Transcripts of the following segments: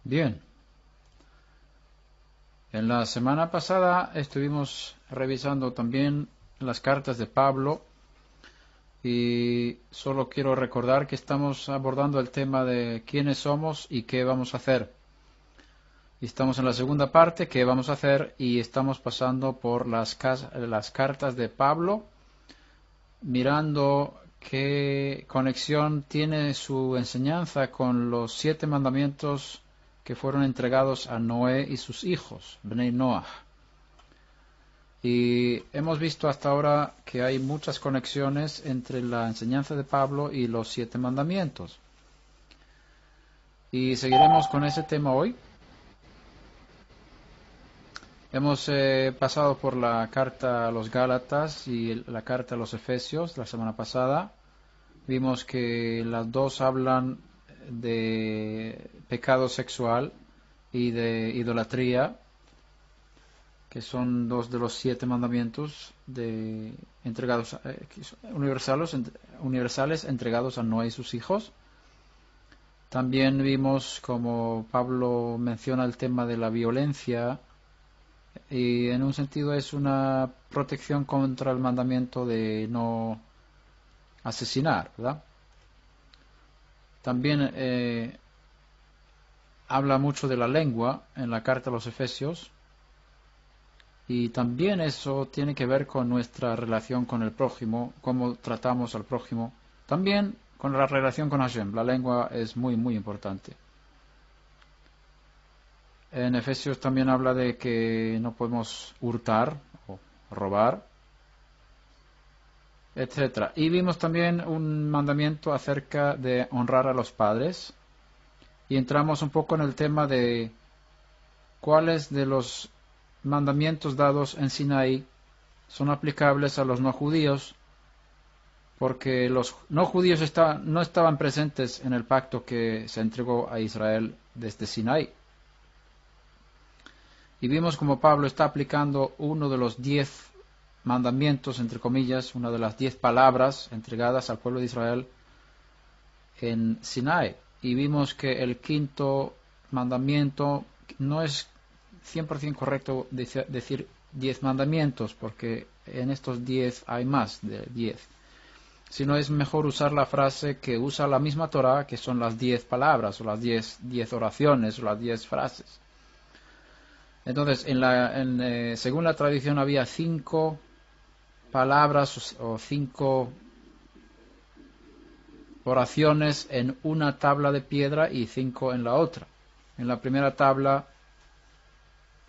Bien, en la semana pasada estuvimos revisando también las cartas de Pablo y solo quiero recordar que estamos abordando el tema de quiénes somos y qué vamos a hacer. Y estamos en la segunda parte, qué vamos a hacer, y estamos pasando por las cartas de Pablo, mirando qué conexión tiene su enseñanza con los 7 mandamientos que fueron entregados a Noé y sus hijos, Bnei Noach. Y hemos visto hasta ahora que hay muchas conexiones entre la enseñanza de Pablo y los 7 mandamientos. Y seguiremos con ese tema hoy. Hemos pasado por la carta a los Gálatas y la carta a los Efesios la semana pasada. Vimos que las dos hablan de pecado sexual y de idolatría, que son 2 de los 7 mandamientos entregados universales entregados a Noé y sus hijos. También vimos como Pablo menciona el tema de la violencia, y en un sentido es una protección contra el mandamiento de no asesinar, ¿verdad? También habla mucho de la lengua en la carta a los Efesios, y también eso tiene que ver con nuestra relación con el prójimo, cómo tratamos al prójimo, también con la relación con Hashem. La lengua es muy muy importante. En Efesios también habla de que no podemos hurtar o robar, etcétera. Y vimos también un mandamiento acerca de honrar a los padres, y entramos un poco en el tema de cuáles de los mandamientos dados en Sinaí son aplicables a los no judíos, porque los no judíos no estaban presentes en el pacto que se entregó a Israel desde Sinaí. Y vimos como Pablo está aplicando uno de los 10 mandamientos, entre comillas, una de las 10 palabras entregadas al pueblo de Israel en Sinaí. Y vimos que el 5.º mandamiento no es 100% correcto decir 10 mandamientos, porque en estos 10 hay más de 10. Sino es mejor usar la frase que usa la misma Torá, que son las 10 palabras, o las 10 oraciones, o las 10 frases. Entonces, según la tradición había 5 palabras o 5 oraciones en una tabla de piedra y 5 en la otra. En la primera tabla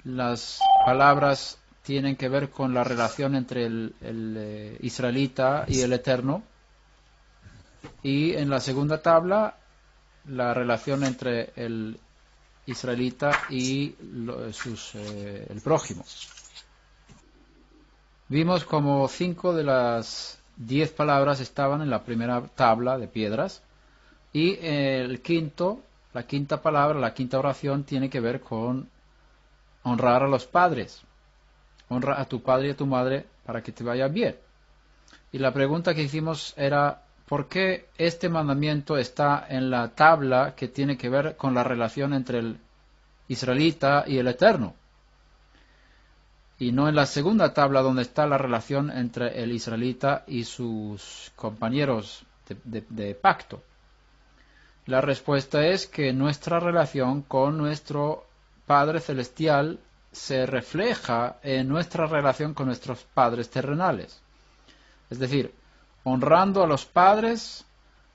las palabras tienen que ver con la relación entre el israelita y el Eterno, y en la segunda tabla la relación entre el israelita y el prójimo. Vimos como 5 de las 10 palabras estaban en la primera tabla de piedras, y la quinta palabra, la quinta oración tiene que ver con honrar a los padres. Honra a tu padre y a tu madre para que te vaya bien. Y la pregunta que hicimos era, ¿por qué este mandamiento está en la tabla que tiene que ver con la relación entre el israelita y el Eterno, y no en la segunda tabla donde está la relación entre el israelita y sus compañeros de pacto? La respuesta es que nuestra relación con nuestro Padre Celestial se refleja en nuestra relación con nuestros padres terrenales. Es decir, honrando a los padres,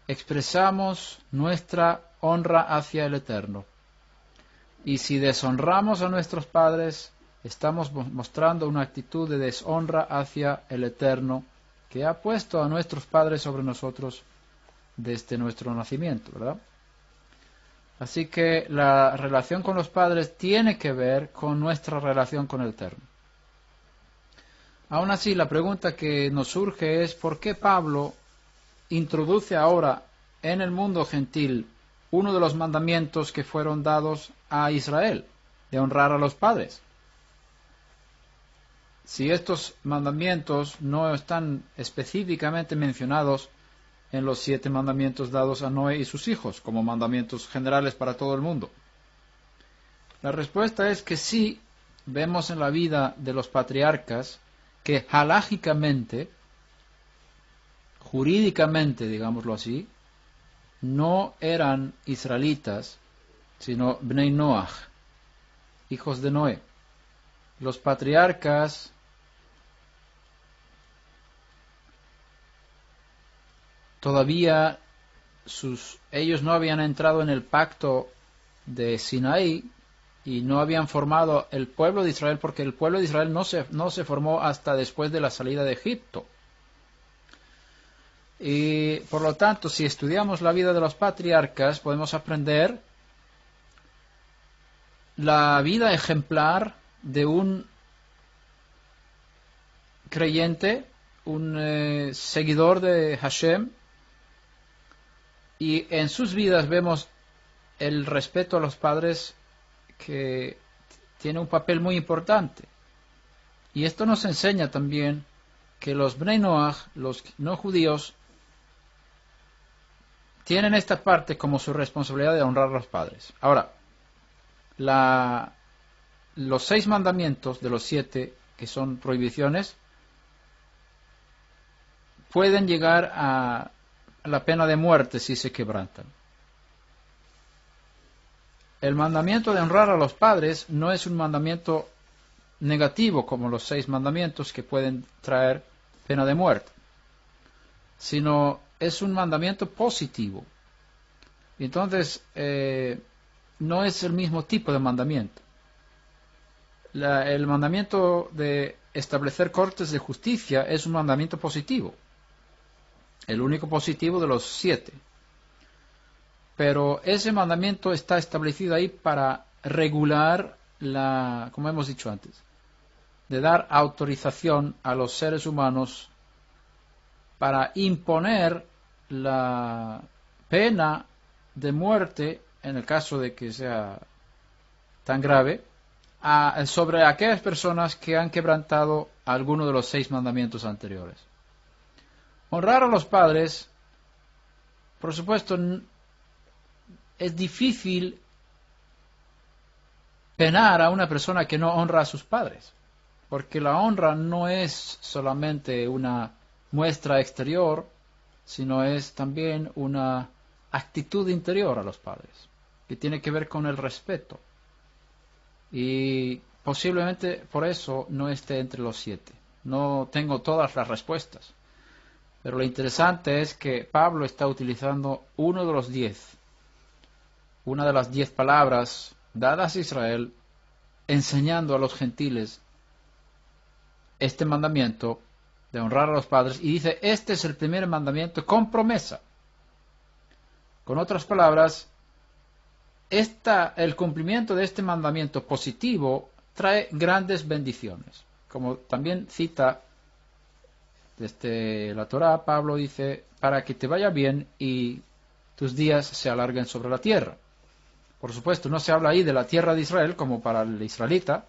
expresamos nuestra honra hacia el Eterno. Y si deshonramos a nuestros padres, estamos mostrando una actitud de deshonra hacia el Eterno, que ha puesto a nuestros padres sobre nosotros desde nuestro nacimiento, ¿verdad? Así que la relación con los padres tiene que ver con nuestra relación con el Eterno. Aún así, la pregunta que nos surge es ¿por qué Pablo introduce ahora en el mundo gentil uno de los mandamientos que fueron dados a Israel, de honrar a los padres? Si estos mandamientos no están específicamente mencionados en los 7 mandamientos dados a Noé y sus hijos, como mandamientos generales para todo el mundo. La respuesta es que sí, vemos en la vida de los patriarcas que halágicamente, jurídicamente, digámoslo así, no eran israelitas, sino Bnei Noach, hijos de Noé. Los patriarcas todavía ellos no habían entrado en el pacto de Sinaí y no habían formado el pueblo de Israel, porque el pueblo de Israel no se formó hasta después de la salida de Egipto. Y por lo tanto, si estudiamos la vida de los patriarcas, podemos aprender la vida ejemplar de un creyente, un seguidor de Hashem, y en sus vidas vemos el respeto a los padres, que tiene un papel muy importante. Y esto nos enseña también que los Bnei Noach, los no judíos, tienen esta parte como su responsabilidad de honrar a los padres. Ahora, los 6 mandamientos de los 7, que son prohibiciones, pueden llegar a la pena de muerte si se quebrantan. El mandamiento de honrar a los padres no es un mandamiento negativo como los 6 mandamientos que pueden traer pena de muerte, sino es un mandamiento positivo. Entonces, no es el mismo tipo de mandamiento. El mandamiento de establecer cortes de justicia es un mandamiento positivo, el único positivo de los 7. Pero ese mandamiento está establecido ahí para regular como hemos dicho antes, de dar autorización a los seres humanos para imponer la pena de muerte, en el caso de que sea tan grave, sobre aquellas personas que han quebrantado alguno de los 6 mandamientos anteriores. Honrar a los padres, por supuesto, es difícil penar a una persona que no honra a sus padres, porque la honra no es solamente una muestra exterior, sino es también una actitud interior a los padres, que tiene que ver con el respeto. Y posiblemente por eso no esté entre los 7. No tengo todas las respuestas, pero lo interesante es que Pablo está utilizando uno de los 10, una de las 10 palabras dadas a Israel, enseñando a los gentiles este mandamiento de honrar a los padres, y dice, este es el primer mandamiento con promesa. Con otras palabras, el cumplimiento de este mandamiento positivo trae grandes bendiciones. Como también cita desde la Torá, Pablo dice, para que te vaya bien y tus días se alarguen sobre la tierra. Por supuesto, no se habla ahí de la tierra de Israel como para el israelita,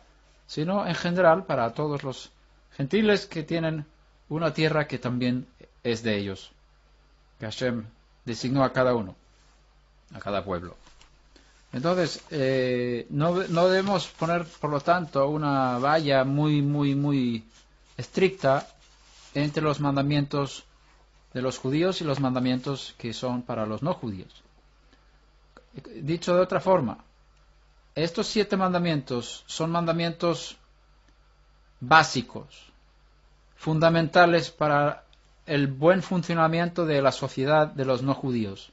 sino en general para todos los gentiles que tienen una tierra que también es de ellos, que Hashem designó a cada uno, a cada pueblo. Entonces, no debemos poner, por lo tanto, una valla muy estricta entre los mandamientos de los judíos y los mandamientos que son para los no judíos. Dicho de otra forma, estos 7 mandamientos son mandamientos básicos, fundamentales para el buen funcionamiento de la sociedad de los no judíos.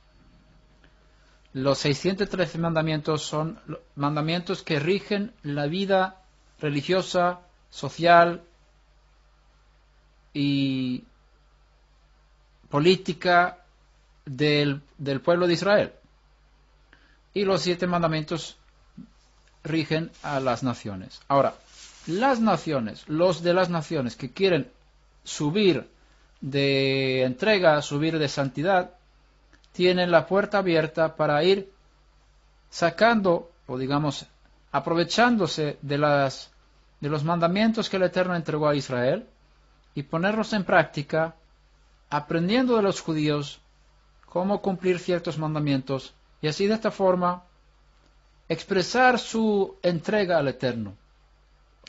Los 613 mandamientos son mandamientos que rigen la vida religiosa, social y política del pueblo de Israel. Y los 7 mandamientos rigen a las naciones. Ahora, los de las naciones que quieren subir de entrega, subir de santidad, tienen la puerta abierta para ir sacando, o digamos, aprovechándose de los mandamientos que el Eterno entregó a Israel y ponerlos en práctica, aprendiendo de los judíos cómo cumplir ciertos mandamientos, y así de esta forma expresar su entrega al Eterno.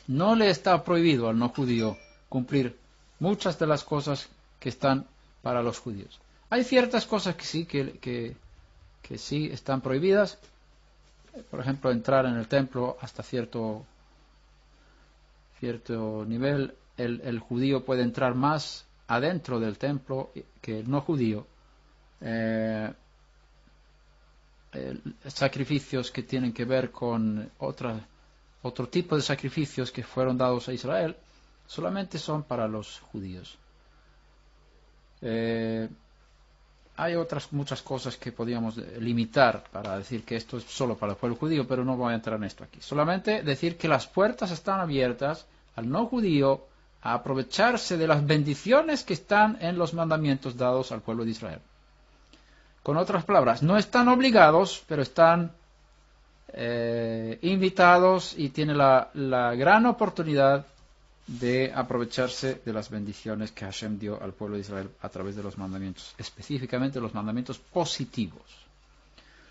No le está prohibido al no judío cumplir muchas de las cosas que están para los judíos. Hay ciertas cosas que sí, que sí están prohibidas. Por ejemplo, entrar en el templo hasta cierto nivel. El judío puede entrar más adentro del templo que el no judío. Sacrificios que tienen que ver con otro tipo de sacrificios que fueron dados a Israel solamente son para los judíos. Hay otras muchas cosas que podríamos limitar para decir que esto es solo para el pueblo judío, pero no voy a entrar en esto aquí. Solamente decir que las puertas están abiertas al no judío a aprovecharse de las bendiciones que están en los mandamientos dados al pueblo de Israel. Con otras palabras, no están obligados, pero están invitados y tienen la gran oportunidad de aprovecharse de las bendiciones que Hashem dio al pueblo de Israel a través de los mandamientos, específicamente los mandamientos positivos.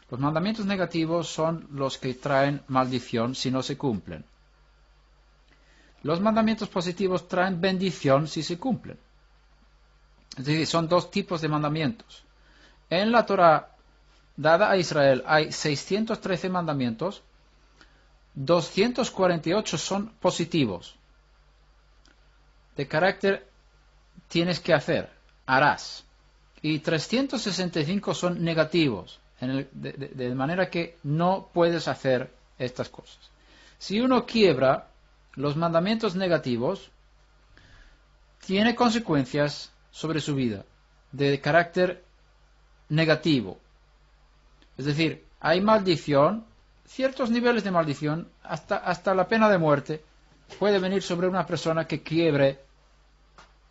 Los mandamientos negativos son los que traen maldición si no se cumplen. Los mandamientos positivos traen bendición si se cumplen. Es decir, son dos tipos de mandamientos. En la Torah dada a Israel hay 613 mandamientos, 248 son positivos, de carácter tienes que hacer, harás, y 365 son negativos, de manera que no puedes hacer estas cosas. Si uno quiebra los mandamientos negativos, tiene consecuencias sobre su vida, de carácter negativo. Es decir, hay maldición, ciertos niveles de maldición, hasta la pena de muerte, puede venir sobre una persona que quiebre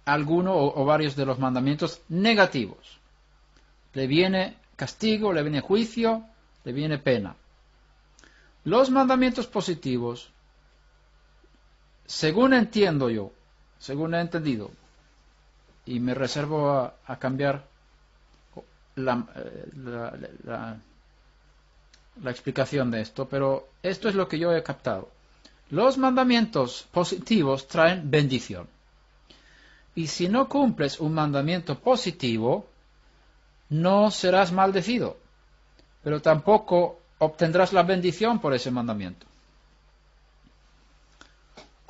alguno o varios de los mandamientos negativos. Le viene castigo, le viene juicio, le viene pena. Los mandamientos positivos, según entiendo yo, según he entendido, y me reservo a cambiar la explicación de esto, pero esto es lo que yo he captado. Los mandamientos positivos traen bendición. Y si no cumples un mandamiento positivo, no serás maldecido, pero tampoco obtendrás la bendición por ese mandamiento.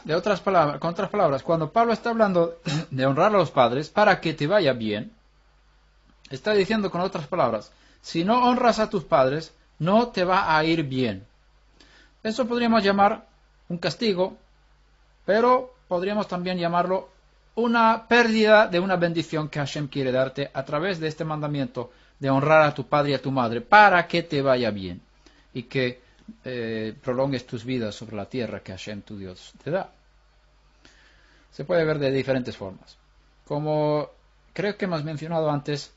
Con otras palabras, cuando Pablo está hablando de honrar a los padres para que te vaya bien, está diciendo con otras palabras, si no honras a tus padres, no te va a ir bien. Eso podríamos llamar un castigo, pero podríamos también llamarlo una pérdida de una bendición que Hashem quiere darte a través de este mandamiento de honrar a tu padre y a tu madre para que te vaya bien y que prolongues tus vidas sobre la tierra que Hashem tu Dios te da. Se puede ver de diferentes formas. Como creo que hemos mencionado antes,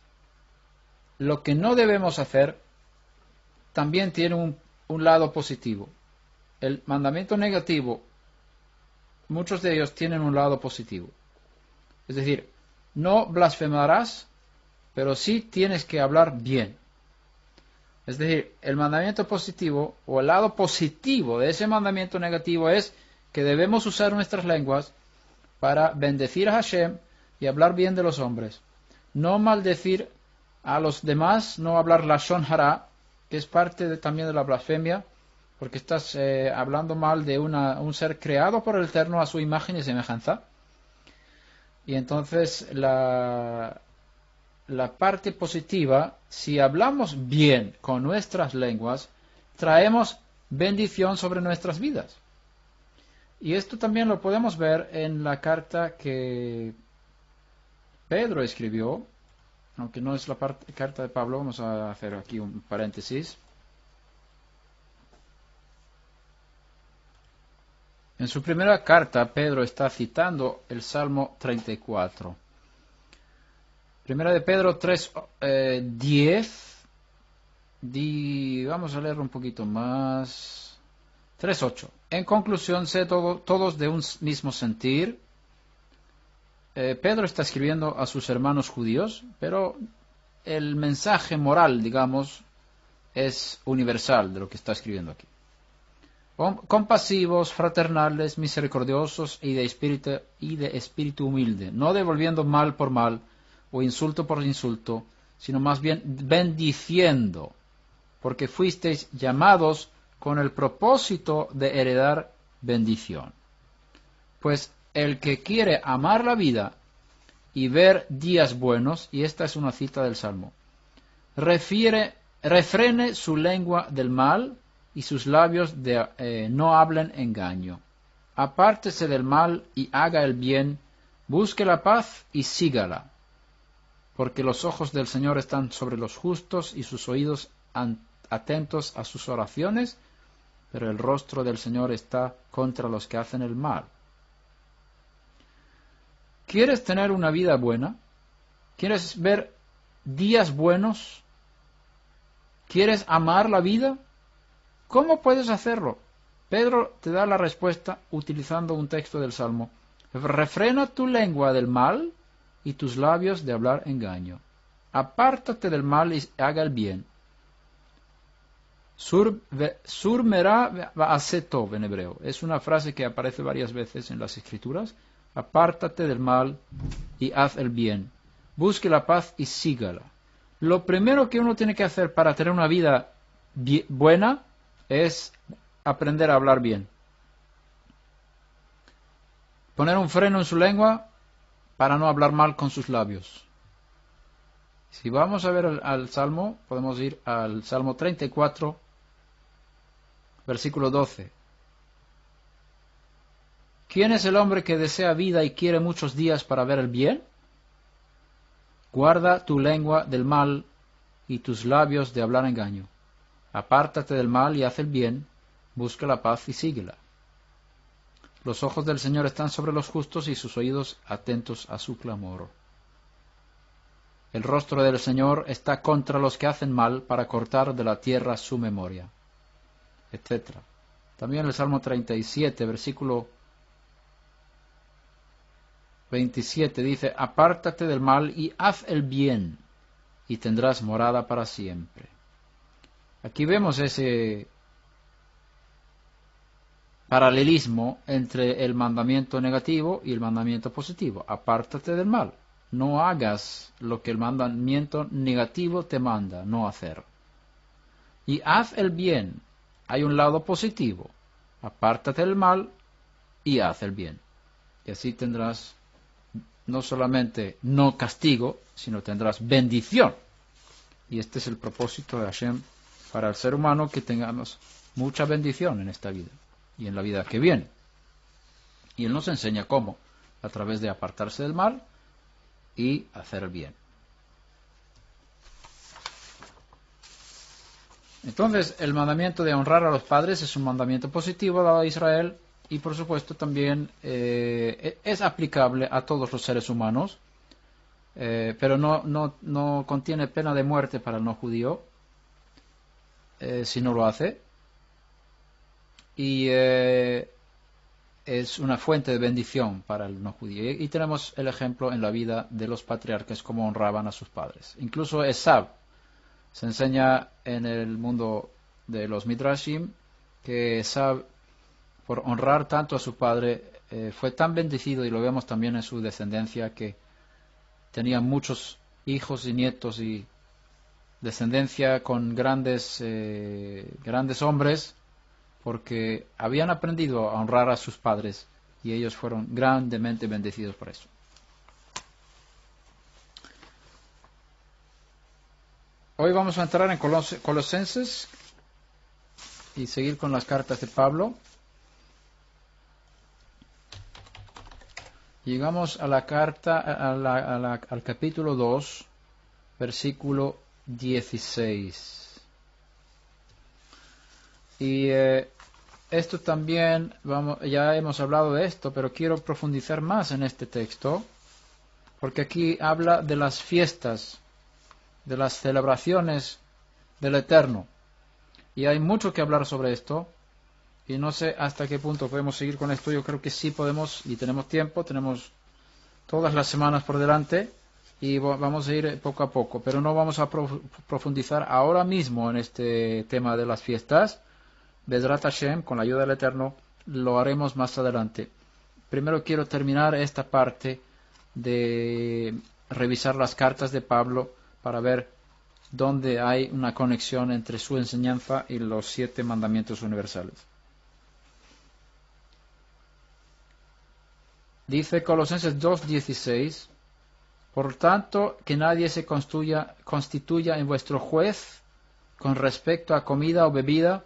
lo que no debemos hacer también tiene un lado positivo. El mandamiento negativo, muchos de ellos tienen un lado positivo. Es decir, no blasfemarás, pero sí tienes que hablar bien. Es decir, el mandamiento positivo o el lado positivo de ese mandamiento negativo es que debemos usar nuestras lenguas para bendecir a Hashem y hablar bien de los hombres. No maldecir a los demás, no hablar lashon hara, que es parte también de la blasfemia, porque estás hablando mal de un ser creado por el Eterno a su imagen y semejanza. Y entonces la parte positiva, si hablamos bien con nuestras lenguas, traemos bendición sobre nuestras vidas. Y esto también lo podemos ver en la carta que Pedro escribió, aunque no es la carta de Pablo, vamos a hacer aquí un paréntesis. En su primera carta, Pedro está citando el Salmo 34. Primera de Pedro 3:10. Vamos a leerlo un poquito más. 3:8. En conclusión, sé todos de un mismo sentir. Pedro está escribiendo a sus hermanos judíos, pero el mensaje moral, digamos, es universal de lo que está escribiendo aquí. compasivos, fraternales, misericordiosos y de espíritu humilde, no devolviendo mal por mal o insulto por insulto, sino más bien bendiciendo, porque fuisteis llamados con el propósito de heredar bendición. Pues el que quiere amar la vida y ver días buenos, y esta es una cita del Salmo, refrene su lengua del mal y sus labios no hablen engaño. Apártese del mal y haga el bien, busque la paz y sígala, porque los ojos del Señor están sobre los justos y sus oídos atentos a sus oraciones, pero el rostro del Señor está contra los que hacen el mal. ¿Quieres tener una vida buena? ¿Quieres ver días buenos? ¿Quieres amar la vida? ¿Cómo puedes hacerlo? Pedro te da la respuesta utilizando un texto del Salmo. Refrena tu lengua del mal y tus labios de hablar engaño. Apártate del mal y haga el bien. Surmera ba'asetov en hebreo. Es una frase que aparece varias veces en las Escrituras. Apártate del mal y haz el bien. Busque la paz y sígala. Lo primero que uno tiene que hacer para tener una vida buena es aprender a hablar bien. Poner un freno en su lengua para no hablar mal con sus labios. Si vamos a ver al Salmo, podemos ir al Salmo 34, versículo 12. ¿Quién es el hombre que desea vida y quiere muchos días para ver el bien? Guarda tu lengua del mal y tus labios de hablar engaño. Apártate del mal y haz el bien, busca la paz y síguela. Los ojos del Señor están sobre los justos y sus oídos atentos a su clamor. El rostro del Señor está contra los que hacen mal para cortar de la tierra su memoria, etc. También el Salmo 37, versículo 27 dice, apártate del mal y haz el bien, y tendrás morada para siempre. Aquí vemos ese paralelismo entre el mandamiento negativo y el mandamiento positivo. Apártate del mal. No hagas lo que el mandamiento negativo te manda no hacer. Y haz el bien. Hay un lado positivo. Apártate del mal y haz el bien. Y así tendrás no solamente no castigo, sino tendrás bendición. Y este es el propósito de Hashem para el ser humano, que tengamos mucha bendición en esta vida y en la vida que viene. Y Él nos enseña cómo, a través de apartarse del mal y hacer el bien. Entonces, el mandamiento de honrar a los padres es un mandamiento positivo dado a Israel, y por supuesto también es aplicable a todos los seres humanos, pero no contiene pena de muerte para el no judío si no lo hace, y es una fuente de bendición para el no judío. Y tenemos el ejemplo en la vida de los patriarcas, cómo honraban a sus padres. Incluso Esab, se enseña en el mundo de los Midrashim que Esab, por honrar tanto a su padre, fue tan bendecido, y lo vemos también en su descendencia, que tenía muchos hijos y nietos y descendencia con grandes hombres, porque habían aprendido a honrar a sus padres y ellos fueron grandemente bendecidos por eso. Hoy vamos a entrar en Colosenses y seguir con las cartas de Pablo. Llegamos a la carta, al capítulo 2, versículo 16. Y esto también, ya hemos hablado de esto, pero quiero profundizar más en este texto, porque aquí habla de las fiestas, de las celebraciones del Eterno. Y hay mucho que hablar sobre esto, y no sé hasta qué punto podemos seguir con esto. Yo creo que sí podemos, y tenemos tiempo, tenemos todas las semanas por delante, y vamos a ir poco a poco, pero no vamos a profundizar ahora mismo en este tema de las fiestas. Bezrat Hashem, con la ayuda del Eterno, lo haremos más adelante. Primero quiero terminar esta parte de revisar las cartas de Pablo para ver dónde hay una conexión entre su enseñanza y los 7 mandamientos universales. Dice Colosenses 2:16, por tanto, que nadie se constituya en vuestro juez con respecto a comida o bebida,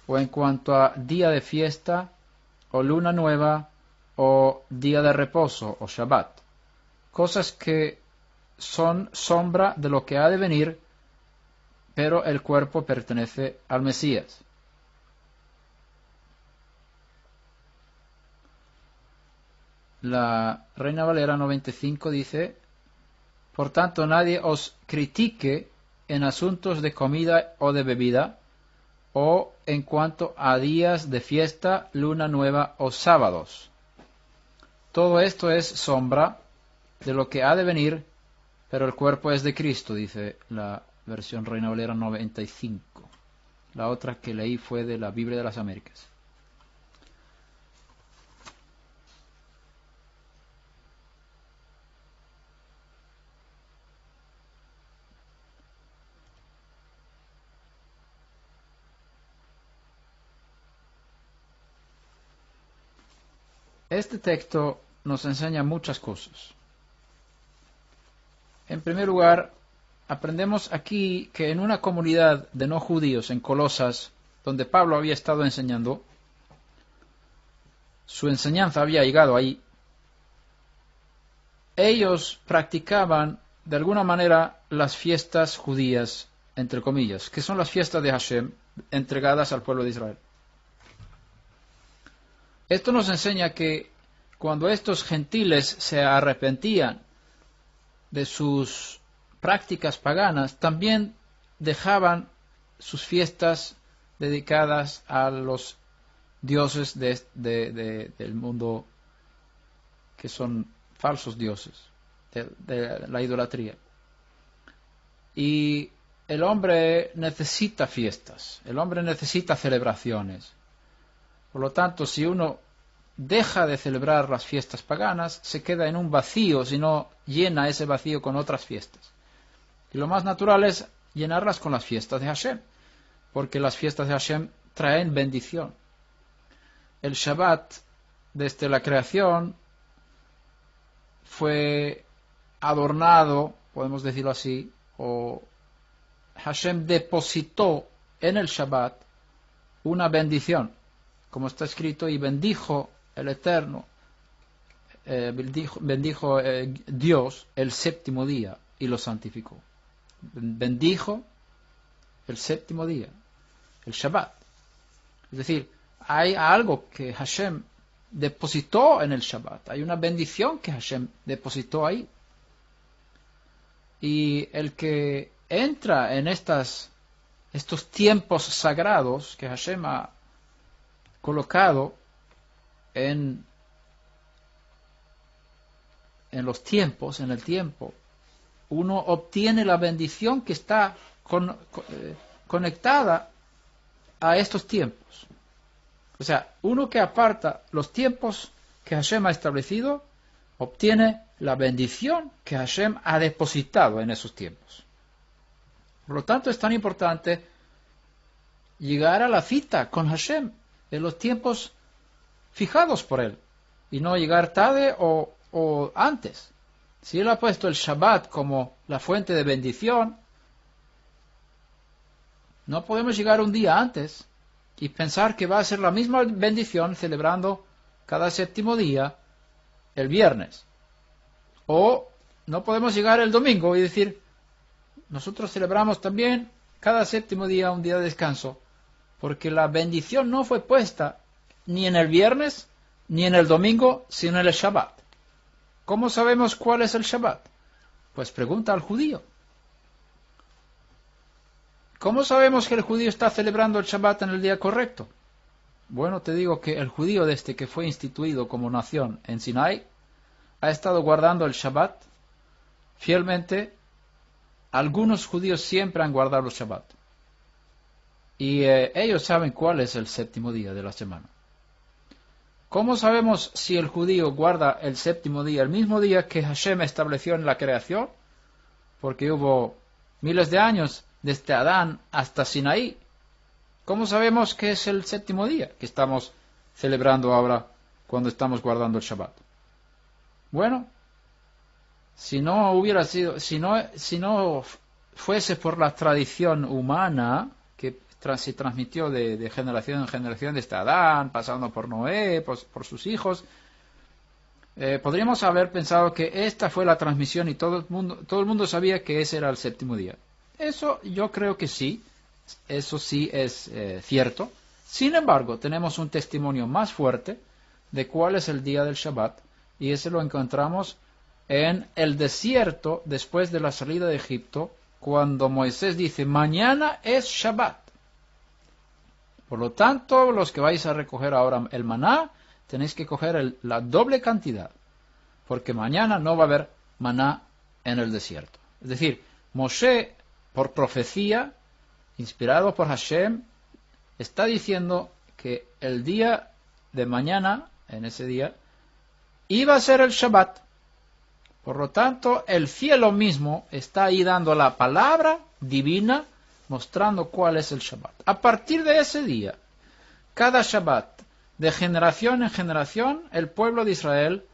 o en cuanto a día de fiesta, o luna nueva, o día de reposo, o Shabbat, cosas que son sombra de lo que ha de venir, pero el cuerpo pertenece al Mesías. La Reina Valera 95 dice, por tanto nadie os critique en asuntos de comida o de bebida, o en cuanto a días de fiesta, luna nueva o sábados. Todo esto es sombra de lo que ha de venir, pero el cuerpo es de Cristo, dice la versión Reina Valera 95. La otra que leí fue de la Biblia de las Américas. Este texto nos enseña muchas cosas. En primer lugar, aprendemos aquí que en una comunidad de no judíos en Colosas, donde Pablo había estado enseñando, su enseñanza había llegado ahí, ellos practicaban de alguna manera las fiestas judías, entre comillas, que son las fiestas de Hashem entregadas al pueblo de Israel. Esto nos enseña que cuando estos gentiles se arrepentían de sus prácticas paganas, también dejaban sus fiestas dedicadas a los dioses del mundo, que son falsos dioses, de la idolatría. Y el hombre necesita fiestas, el hombre necesita celebraciones. Por lo tanto, si uno deja de celebrar las fiestas paganas, se queda en un vacío si no llena ese vacío con otras fiestas. Y lo más natural es llenarlas con las fiestas de Hashem, porque las fiestas de Hashem traen bendición. El Shabbat, desde la creación, fue adornado, podemos decirlo así, o Hashem depositó en el Shabbat una bendición, como está escrito, y bendijo el Eterno, bendijo Dios el séptimo día y lo santificó. Bendijo el séptimo día, el Shabbat. Es decir, hay algo que Hashem depositó en el Shabbat, hay una bendición que Hashem depositó ahí. Y el que entra en estos tiempos sagrados que Hashem ha colocado en los tiempos, en el tiempo, uno obtiene la bendición que está conectada a estos tiempos. O sea, uno que aparta los tiempos que Hashem ha establecido, obtiene la bendición que Hashem ha depositado en esos tiempos. Por lo tanto, es tan importante llegar a la cita con Hashem en los tiempos fijados por Él, y no llegar tarde o antes. Si Él ha puesto el Shabbat como la fuente de bendición, no podemos llegar un día antes y pensar que va a ser la misma bendición celebrando cada séptimo día el viernes. O no podemos llegar el domingo y decir, nosotros celebramos también cada séptimo día un día de descanso, porque la bendición no fue puesta ni en el viernes ni en el domingo, sino en el Shabbat. ¿Cómo sabemos cuál es el Shabbat? Pues pregunta al judío. ¿Cómo sabemos que el judío está celebrando el Shabbat en el día correcto? Bueno, te digo que el judío, desde que fue instituido como nación en Sinai, ha estado guardando el Shabbat fielmente. Algunos judíos siempre han guardado el Shabbat. Y ellos saben cuál es el séptimo día de la semana. ¿Cómo sabemos si el judío guarda el séptimo día, el mismo día que Hashem estableció en la creación? Porque hubo miles de años desde Adán hasta Sinaí. ¿Cómo sabemos que es el séptimo día que estamos celebrando ahora cuando estamos guardando el Shabbat? Bueno, si no hubiera sido, si no fuese por la tradición humana que se transmitió de generación en generación desde Adán, pasando por Noé, por sus hijos, podríamos haber pensado que esta fue la transmisión y todo el mundo sabía que ese era el séptimo día. Eso yo creo que sí, eso sí es cierto. Sin embargo, tenemos un testimonio más fuerte de cuál es el día del Shabbat, y ese lo encontramos en el desierto después de la salida de Egipto, cuando Moisés dice, mañana es Shabbat. Por lo tanto, los que vais a recoger ahora el maná, tenéis que coger la doble cantidad, porque mañana no va a haber maná en el desierto. Es decir, Moshe, por profecía, inspirado por Hashem, está diciendo que el día de mañana, en ese día, iba a ser el Shabbat. Por lo tanto, el cielo mismo está ahí dando la palabra divina, mostrando cuál es el Shabbat. A partir de ese día, cada Shabbat, de generación en generación, el pueblo de Israel,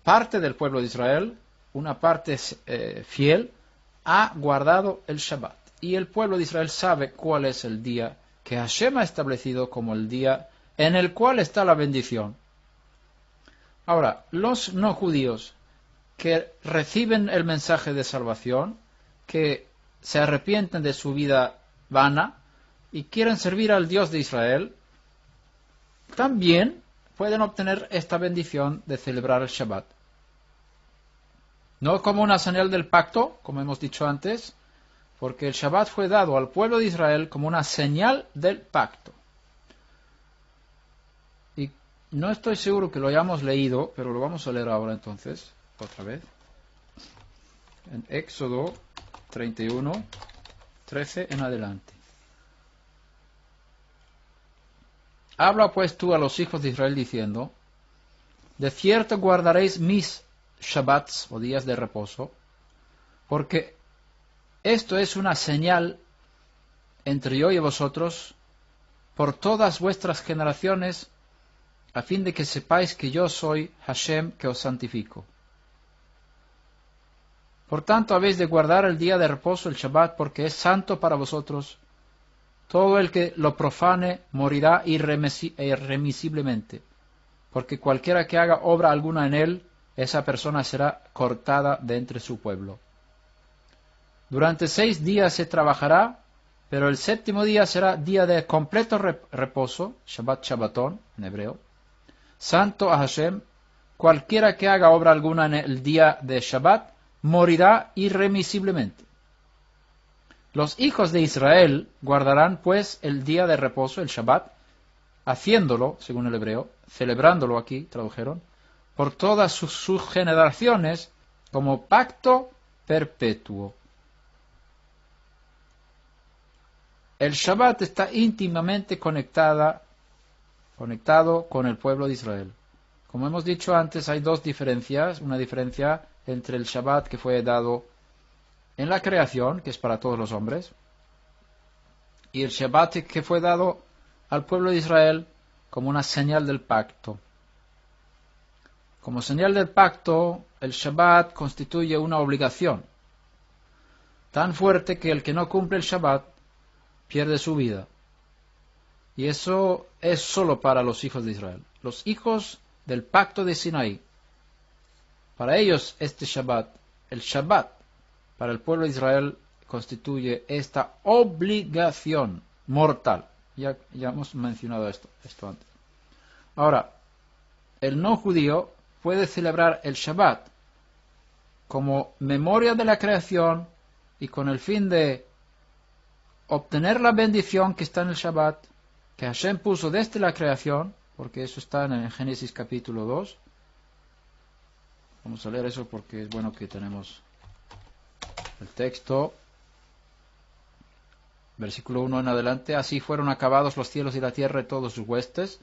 parte del pueblo de Israel, una parte fiel, ha guardado el Shabbat. Y el pueblo de Israel sabe cuál es el día que Hashem ha establecido como el día en el cual está la bendición. Ahora, los no judíos que reciben el mensaje de salvación, que se arrepienten de su vida vana y quieren servir al Dios de Israel, también pueden obtener esta bendición de celebrar el Shabbat. No como una señal del pacto, como hemos dicho antes, porque el Shabbat fue dado al pueblo de Israel como una señal del pacto. Y no estoy seguro que lo hayamos leído, pero lo vamos a leer ahora entonces, otra vez. En Éxodo 31, 13 en adelante. Habla pues tú a los hijos de Israel diciendo, de cierto guardaréis mis Shabbats o días de reposo, porque esto es una señal entre yo y vosotros por todas vuestras generaciones, a fin de que sepáis que yo soy Hashem que os santifico. Por tanto habéis de guardar el día de reposo, el Shabbat, porque es santo para vosotros. Todo el que lo profane morirá irremisiblemente, porque cualquiera que haga obra alguna en él, esa persona será cortada de entre su pueblo. Durante 6 días se trabajará, pero el séptimo día será día de completo reposo, Shabbat Shabbatón en hebreo, santo a Hashem. Cualquiera que haga obra alguna en el día de Shabbat, morirá irremisiblemente. Los hijos de Israel guardarán pues el día de reposo, el Shabbat, haciéndolo, según el hebreo, celebrándolo aquí, tradujeron, por todas sus generaciones como pacto perpetuo. El Shabbat está íntimamente conectado con el pueblo de Israel. Como hemos dicho antes, hay dos diferencias. Una diferencia entre el Shabbat que fue dado en la creación, que es para todos los hombres, y el Shabbat que fue dado al pueblo de Israel como una señal del pacto. Como señal del pacto, el Shabbat constituye una obligación tan fuerte que el que no cumple el Shabbat pierde su vida. Y eso es solo para los hijos de Israel. Los hijos del pacto de Sinaí. Para ellos este Shabbat, el Shabbat, para el pueblo de Israel constituye esta obligación mortal. Ya hemos mencionado esto antes. Ahora, el no judío puede celebrar el Shabbat como memoria de la creación y con el fin de obtener la bendición que está en el Shabbat, que Hashem puso desde la creación, porque eso está en Génesis capítulo 2. Vamos a leer eso porque es bueno que tenemos el texto. Versículo 1 en adelante, así fueron acabados los cielos y la tierra y todos sus huestes,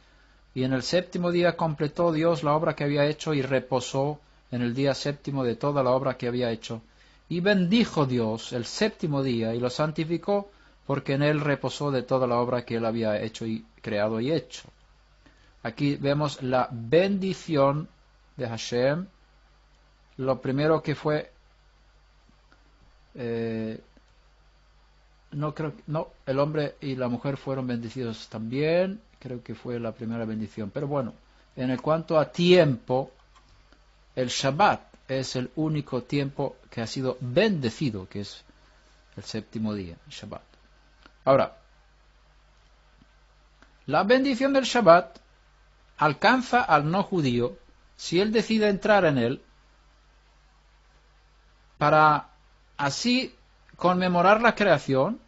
y en el séptimo día completó Dios la obra que había hecho y reposó en el día séptimo de toda la obra que había hecho. Y bendijo Dios el séptimo día y lo santificó, porque en él reposó de toda la obra que él había hecho y creado y hecho. Aquí vemos la bendición de Hashem. Lo primero que fue, el hombre y la mujer fueron bendecidos también, creo que fue la primera bendición. Pero bueno, en cuanto a tiempo, el Shabbat es el único tiempo que ha sido bendecido, que es el séptimo día, el Shabbat. Ahora, la bendición del Shabbat alcanza al no judío si él decide entrar en él para así conmemorar la creación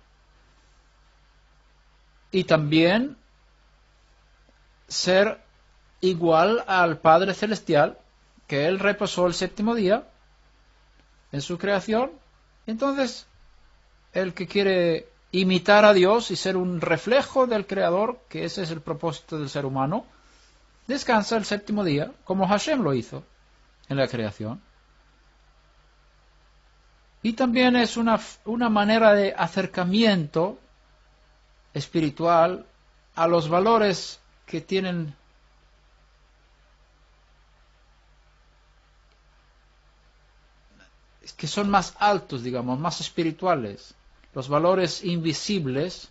y también ser igual al Padre Celestial, que él reposó el séptimo día en su creación. Entonces, el que quiere imitar a Dios y ser un reflejo del Creador, que ese es el propósito del ser humano, descansa el séptimo día, como Hashem lo hizo en la creación. Y también es una manera de acercamiento espiritual a los valores que tienen que son más altos, digamos, más espirituales, los valores invisibles.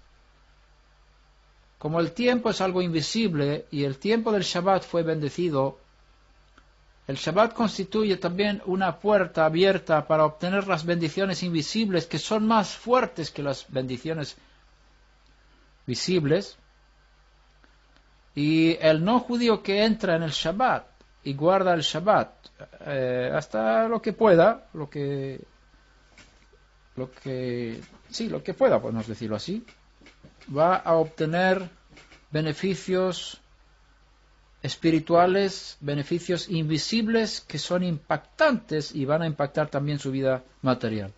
Como el tiempo es algo invisible y el tiempo del Shabbat fue bendecido, el Shabbat constituye también una puerta abierta para obtener las bendiciones invisibles, que son más fuertes que las bendiciones visibles. Y el no judío que entra en el Shabbat y guarda el Shabbat hasta lo que pueda, lo que pueda, podemos decirlo así, va a obtener beneficios espirituales, beneficios invisibles que son impactantes y van a impactar también su vida material.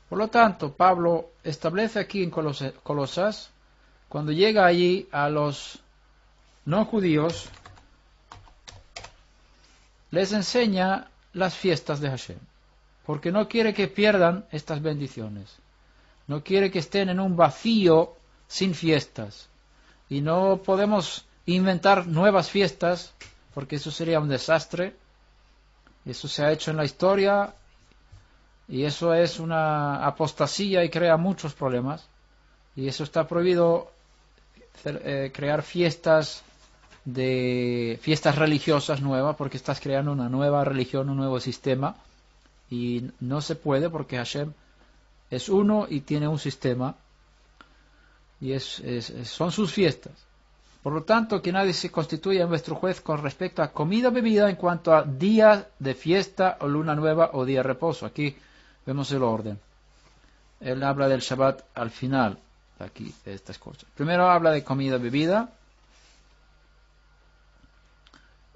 Por lo tanto, Pablo establece aquí en Colosas, cuando llega allí a los no judíos, les enseña las fiestas de Hashem, porque no quiere que pierdan estas bendiciones. No quiere que estén en un vacío sin fiestas. Y no podemos inventar nuevas fiestas, porque eso sería un desastre. Eso se ha hecho en la historia, y eso es una apostasía y crea muchos problemas. Y eso está prohibido, crear fiestas religiosas nuevas, porque estás creando una nueva religión, un nuevo sistema, y no se puede, porque Hashem es uno y tiene un sistema, y son sus fiestas. Por lo tanto, que nadie se constituya en vuestro juez con respecto a comida o bebida en cuanto a día de fiesta o luna nueva o día de reposo. Aquí vemos el orden. Él habla del Shabbat al final, aquí, de estas cosas. Primero habla de comida o bebida,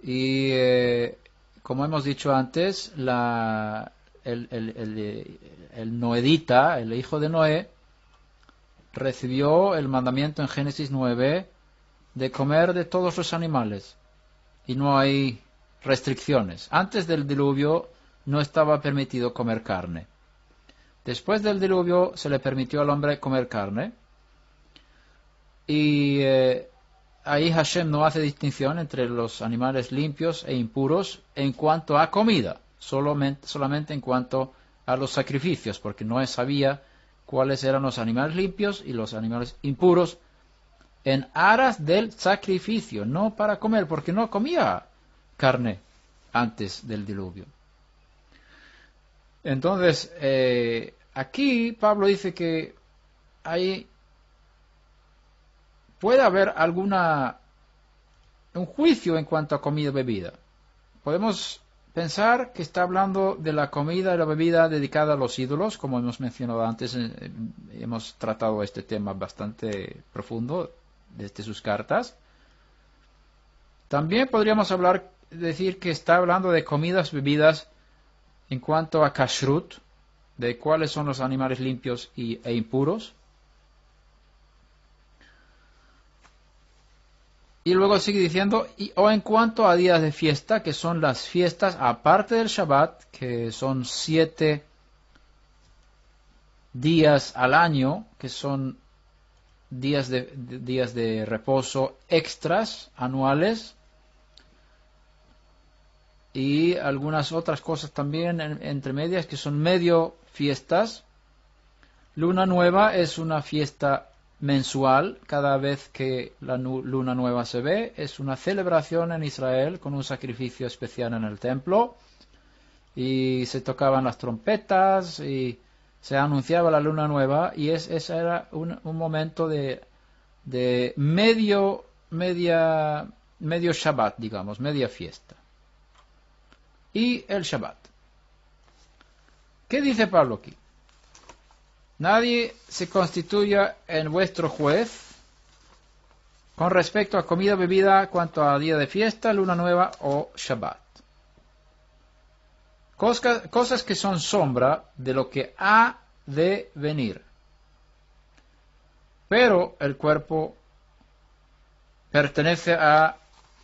y como hemos dicho antes, el noedita, el hijo de Noé, recibió el mandamiento en Génesis 9 de comer de todos los animales, y no hay restricciones. Antes del diluvio no estaba permitido comer carne. Después del diluvio se le permitió al hombre comer carne, y ahí Hashem no hace distinción entre los animales limpios e impuros en cuanto a comida, solamente en cuanto a los sacrificios, porque Noé sabía cuáles eran los animales limpios y los animales impuros en aras del sacrificio, no para comer, porque no comía carne antes del diluvio. Entonces, aquí Pablo dice que puede haber un juicio en cuanto a comida y bebida. Podemos pensar que está hablando de la comida y la bebida dedicada a los ídolos, como hemos mencionado antes. Hemos tratado este tema bastante profundo desde sus cartas. También podríamos decir que está hablando de comidas, bebidas en cuanto a kashrut, de cuáles son los animales limpios e impuros. Y luego sigue diciendo, o en cuanto a días de fiesta, que son las fiestas aparte del Shabbat, que son 7 días al año, que son días de reposo extras anuales, y algunas otras cosas también entre medias, que son medio fiestas. Luna nueva es una fiesta mensual, cada vez que la luna nueva se ve, es una celebración en Israel con un sacrificio especial en el templo, y se tocaban las trompetas y se anunciaba la luna nueva, y ese era un momento de medio Shabbat, digamos, media fiesta. Y el Shabbat. ¿Qué dice Pablo aquí? Nadie se constituya en vuestro juez con respecto a comida o bebida, cuanto a día de fiesta, luna nueva o Shabbat. Cosas que son sombra de lo que ha de venir. Pero el cuerpo pertenece a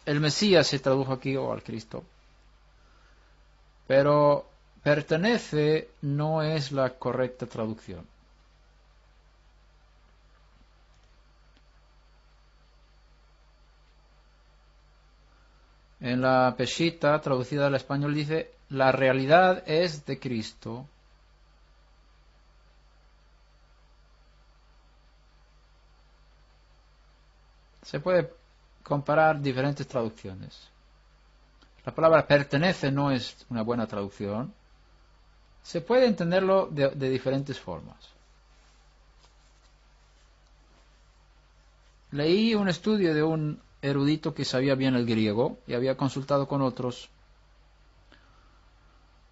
el Mesías, se tradujo aquí, o al Cristo. Pero pertenece no es la correcta traducción. En la Peshita, traducida al español, dice, la realidad es de Cristo. Se puede comparar diferentes traducciones. La palabra pertenece no es una buena traducción. Se puede entenderlo de diferentes formas. Leí un estudio de un erudito que sabía bien el griego y había consultado con otros.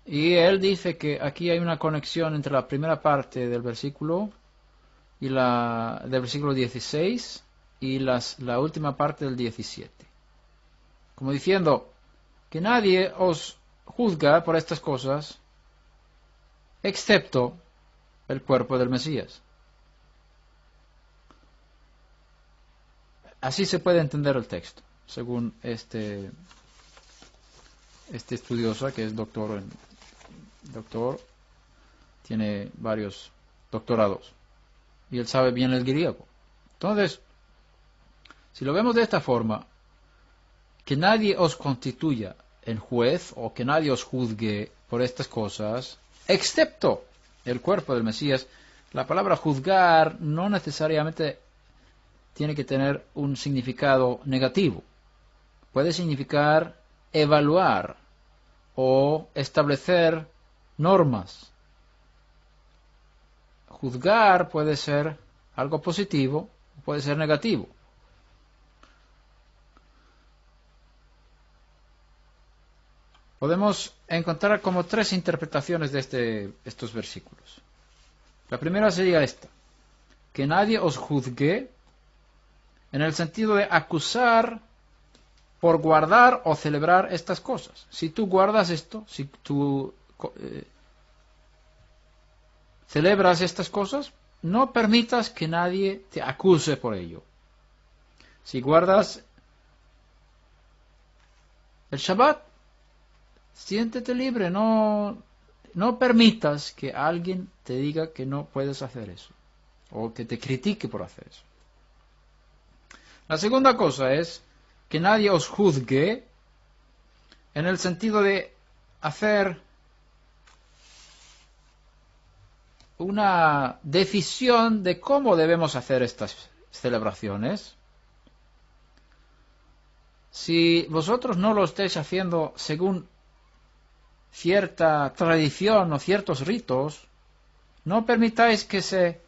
Y él dice que aquí hay una conexión entre la primera parte del versículo y del versículo 16 y la última parte del 17. Como diciendo que nadie os juzga por estas cosas excepto el cuerpo del Mesías. Así se puede entender el texto, según este estudioso, que es doctor, tiene varios doctorados, y él sabe bien el griego. Entonces, si lo vemos de esta forma, que nadie os constituya en juez, o que nadie os juzgue por estas cosas, excepto el cuerpo del Mesías, la palabra juzgar no necesariamente tiene que tener un significado negativo. Puede significar evaluar o establecer normas. Juzgar puede ser algo positivo, puede ser negativo. Podemos encontrar como 3 interpretaciones de estos versículos. La primera sería esta: que nadie os juzgue, en el sentido de acusar por guardar o celebrar estas cosas. Si tú guardas esto, si tú celebras estas cosas, no permitas que nadie te acuse por ello. Si guardas el Shabbat, siéntete libre, no permitas que alguien te diga que no puedes hacer eso, o que te critique por hacer eso. La segunda cosa es que nadie os juzgue en el sentido de hacer una decisión de cómo debemos hacer estas celebraciones. Si vosotros no lo estáis haciendo según cierta tradición o ciertos ritos, no permitáis que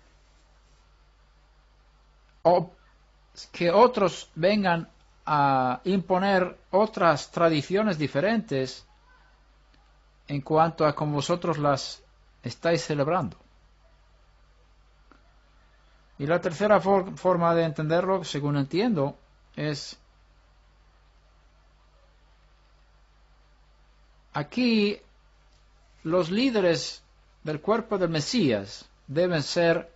otros vengan a imponer otras tradiciones diferentes en cuanto a cómo vosotros las estáis celebrando. Y la tercera forma de entenderlo, según entiendo, es aquí los líderes del cuerpo del Mesías deben ser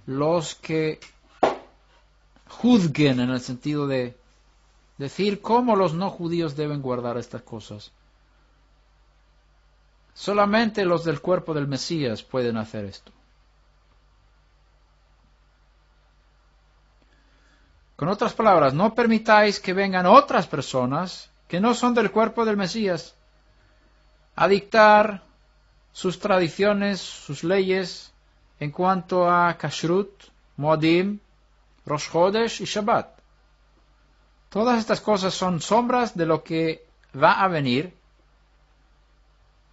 los que juzguen, en el sentido de decir cómo los no judíos deben guardar estas cosas. Solamente los del cuerpo del Mesías pueden hacer esto. Con otras palabras, no permitáis que vengan otras personas que no son del cuerpo del Mesías a dictar sus tradiciones, sus leyes en cuanto a Kashrut, Moadim, Rosh Chodesh y Shabbat. Todas estas cosas son sombras de lo que va a venir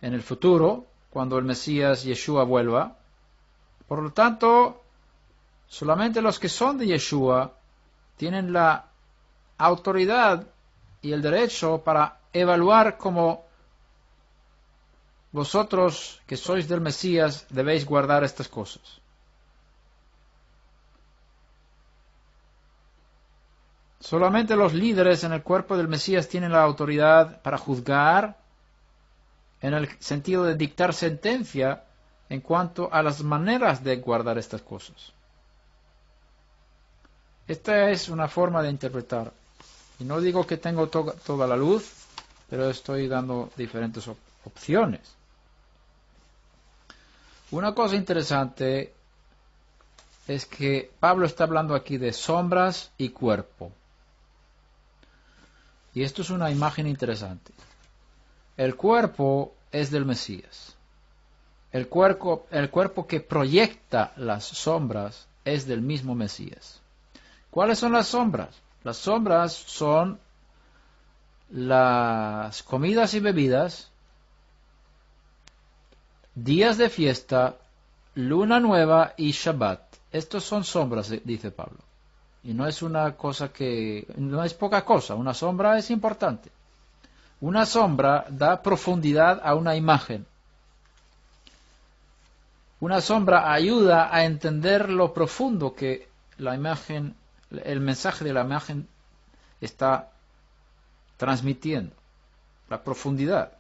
en el futuro, cuando el Mesías Yeshua vuelva. Por lo tanto, solamente los que son de Yeshua tienen la autoridad y el derecho para evaluar cómo vosotros, que sois del Mesías, debéis guardar estas cosas. Solamente los líderes en el cuerpo del Mesías tienen la autoridad para juzgar, en el sentido de dictar sentencia en cuanto a las maneras de guardar estas cosas. Esta es una forma de interpretar. Y no digo que tengo toda la luz, pero estoy dando diferentes opciones. Una cosa interesante es que Pablo está hablando aquí de sombras y cuerpo. Y esto es una imagen interesante. El cuerpo es del Mesías. El cuerpo que proyecta las sombras es del mismo Mesías. ¿Cuáles son las sombras? Las sombras son las comidas y bebidas, días de fiesta, luna nueva y Shabbat. Estos son sombras, dice Pablo. Y no es una cosa no es poca cosa, una sombra es importante. Una sombra da profundidad a una imagen. Una sombra ayuda a entender lo profundo que la imagen, el mensaje de la imagen está transmitiendo, la profundidad.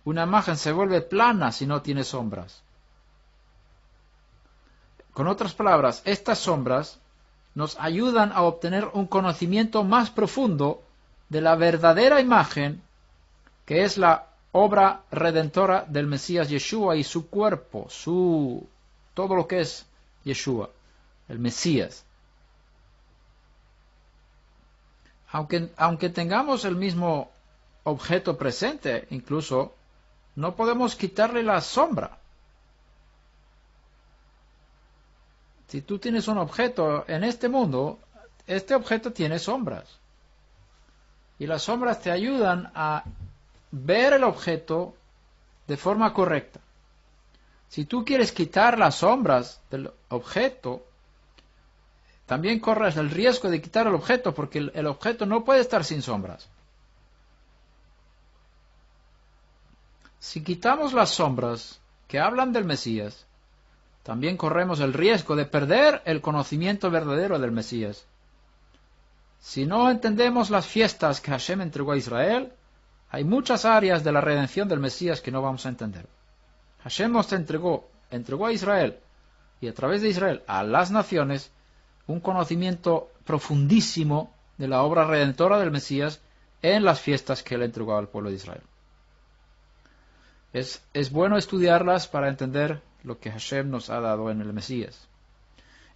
Una imagen se vuelve plana si no tiene sombras. Con otras palabras, estas sombras nos ayudan a obtener un conocimiento más profundo de la verdadera imagen, que es la obra redentora del Mesías Yeshua y su cuerpo, todo lo que es Yeshua, el Mesías. Aunque tengamos el mismo objeto presente, incluso, no podemos quitarle la sombra. Si tú tienes un objeto en este mundo, este objeto tiene sombras. Y las sombras te ayudan a ver el objeto de forma correcta. Si tú quieres quitar las sombras del objeto, también corres el riesgo de quitar el objeto, porque el objeto no puede estar sin sombras. Si quitamos las sombras que hablan del Mesías, también corremos el riesgo de perder el conocimiento verdadero del Mesías. Si no entendemos las fiestas que Hashem entregó a Israel, hay muchas áreas de la redención del Mesías que no vamos a entender. Hashem nos entregó a Israel y a través de Israel a las naciones un conocimiento profundísimo de la obra redentora del Mesías en las fiestas que él entregó al pueblo de Israel. Es bueno estudiarlas para entender lo que Hashem nos ha dado en el Mesías.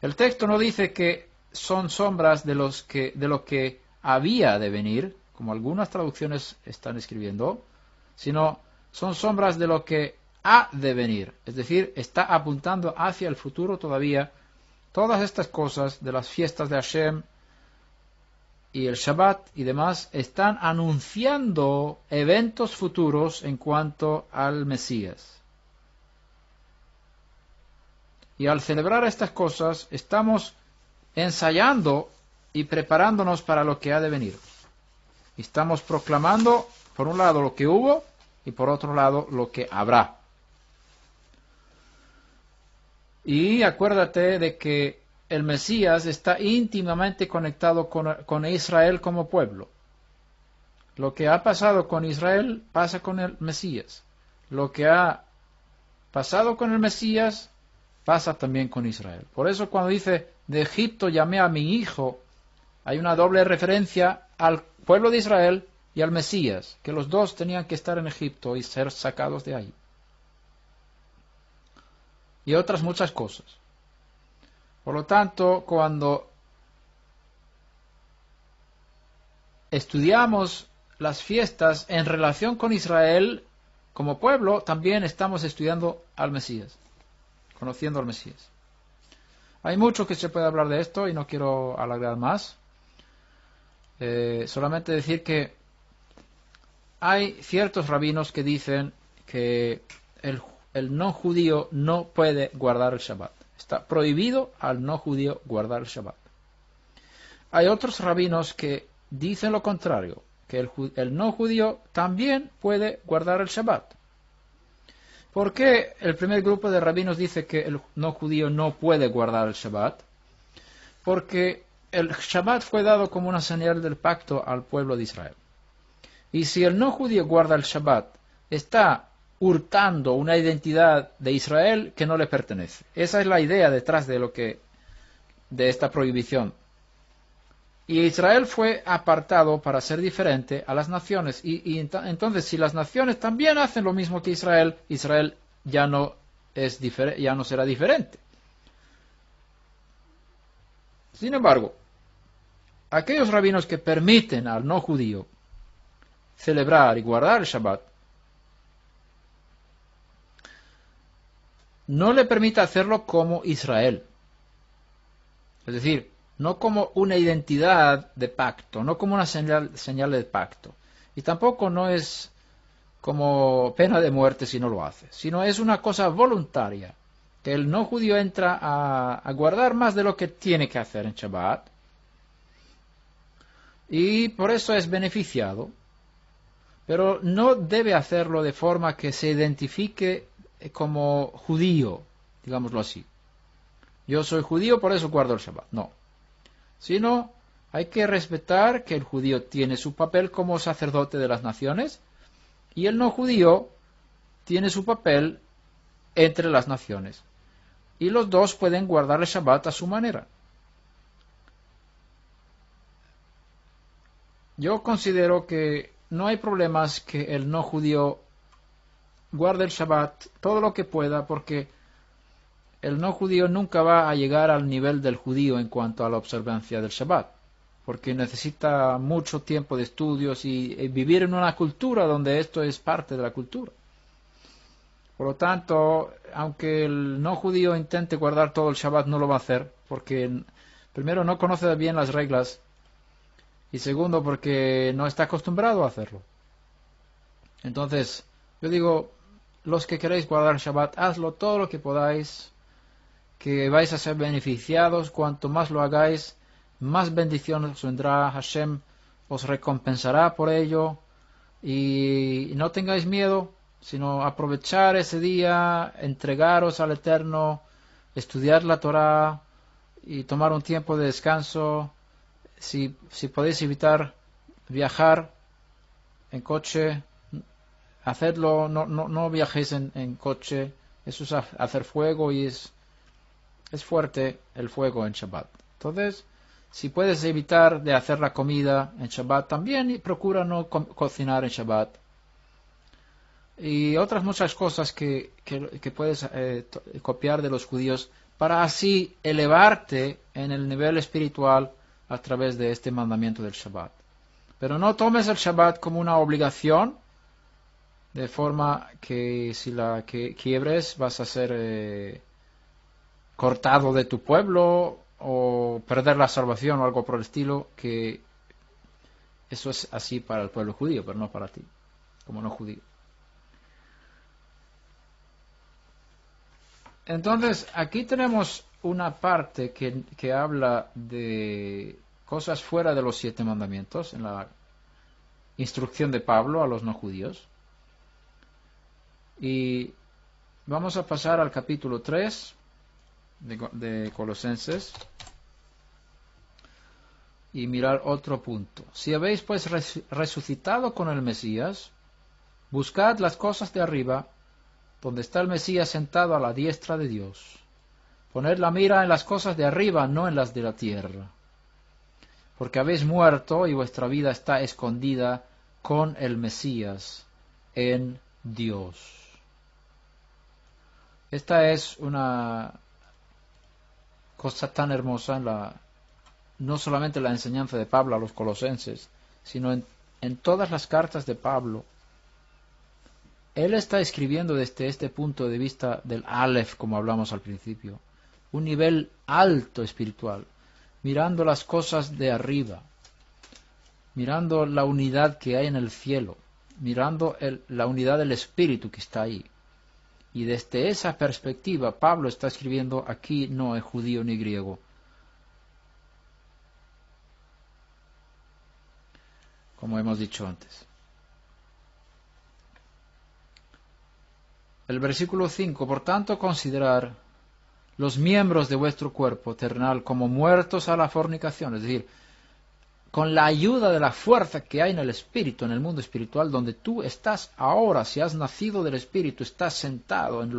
El texto no dice que son sombras de lo que había de venir, como algunas traducciones están escribiendo, sino son sombras de lo que ha de venir. Es decir, está apuntando hacia el futuro todavía. Todas estas cosas de las fiestas de Hashem y el Shabbat y demás están anunciando eventos futuros en cuanto al Mesías. Y al celebrar estas cosas estamos ensayando y preparándonos para lo que ha de venir. Estamos proclamando, por un lado, lo que hubo y por otro lado, lo que habrá. Y acuérdate de que el Mesías está íntimamente conectado con Israel como pueblo. Lo que ha pasado con Israel pasa con el Mesías. Lo que ha pasado con el Mesías, pasa también con Israel. Por eso cuando dice, de Egipto llamé a mi hijo, hay una doble referencia al pueblo de Israel y al Mesías, que los dos tenían que estar en Egipto y ser sacados de ahí. Y otras muchas cosas. Por lo tanto, cuando estudiamos las fiestas en relación con Israel como pueblo, también estamos estudiando al Mesías, conociendo al Mesías. Hay mucho que se puede hablar de esto y no quiero alargar más. Solamente decir que hay ciertos rabinos que dicen que el no judío no puede guardar el Shabbat. Está prohibido al no judío guardar el Shabbat. Hay otros rabinos que dicen lo contrario, que el no judío también puede guardar el Shabbat. ¿Por qué el primer grupo de rabinos dice que el no judío no puede guardar el Shabbat? Porque el Shabbat fue dado como una señal del pacto al pueblo de Israel. Y si el no judío guarda el Shabbat, está hurtando una identidad de Israel que no le pertenece. Esa es la idea detrás de esta prohibición. Y Israel fue apartado para ser diferente a las naciones. Entonces, si las naciones también hacen lo mismo que Israel, Israel ya no será diferente. Sin embargo, aquellos rabinos que permiten al no judío celebrar y guardar el Shabbat, no le permite hacerlo como Israel. Es decir, no como una identidad de pacto, no como una señal de pacto. Y tampoco no es como pena de muerte si no lo hace, sino es una cosa voluntaria, que el no judío entra a guardar más de lo que tiene que hacer en Shabbat, y por eso es beneficiado, pero no debe hacerlo de forma que se identifique como judío, digámoslo así. Yo soy judío, por eso guardo el Shabbat. No. Sino hay que respetar que el judío tiene su papel como sacerdote de las naciones y el no judío tiene su papel entre las naciones. Y los dos pueden guardar el Shabbat a su manera. Yo considero que no hay problemas que el no judío guarde el Shabbat todo lo que pueda, porque el no judío nunca va a llegar al nivel del judío en cuanto a la observancia del Shabbat, porque necesita mucho tiempo de estudios y vivir en una cultura donde esto es parte de la cultura. Por lo tanto, aunque el no judío intente guardar todo el Shabbat, no lo va a hacer, porque primero no conoce bien las reglas y segundo porque no está acostumbrado a hacerlo. Entonces, yo digo, los que queréis guardar Shabbat, hazlo todo lo que podáis, que vais a ser beneficiados. Cuanto más lo hagáis, más bendiciones os vendrá. Hashem os recompensará por ello. Y no tengáis miedo, sino aprovechar ese día, entregaros al Eterno, estudiar la Torá y tomar un tiempo de descanso. Si podéis evitar viajar en coche, hacedlo, no viajéis en coche. Eso es hacer fuego y es fuerte el fuego en Shabbat. Entonces, si puedes evitar de hacer la comida en Shabbat, también procura no cocinar en Shabbat. Y otras muchas cosas que puedes copiar de los judíos para así elevarte en el nivel espiritual a través de este mandamiento del Shabbat. Pero no tomes el Shabbat como una obligación, de forma que si la quiebres vas a ser cortado de tu pueblo o perder la salvación o algo por el estilo, que eso es así para el pueblo judío, pero no para ti, como no judío. Entonces, aquí tenemos una parte que habla de cosas fuera de los 7 mandamientos, en la instrucción de Pablo a los no judíos. Y vamos a pasar al capítulo 3 de Colosenses y mirar otro punto. Si habéis pues resucitado con el Mesías, buscad las cosas de arriba, donde está el Mesías sentado a la diestra de Dios. Poned la mira en las cosas de arriba, no en las de la tierra. Porque habéis muerto y vuestra vida está escondida con el Mesías en Dios. Esta es una cosa tan hermosa no solamente en la enseñanza de Pablo a los colosenses, sino en todas las cartas de Pablo. Él está escribiendo desde este punto de vista del Aleph, como hablamos al principio, un nivel alto espiritual, mirando las cosas de arriba, mirando la unidad que hay en el cielo, mirando la unidad del Espíritu que está ahí. Y desde esa perspectiva, Pablo está escribiendo: aquí no es judío ni griego. Como hemos dicho antes. El versículo 5, por tanto, considerar los miembros de vuestro cuerpo terrenal como muertos a la fornicación, es decir, con la ayuda de la fuerza que hay en el espíritu, en el mundo espiritual, donde tú estás ahora, si has nacido del espíritu, estás sentado en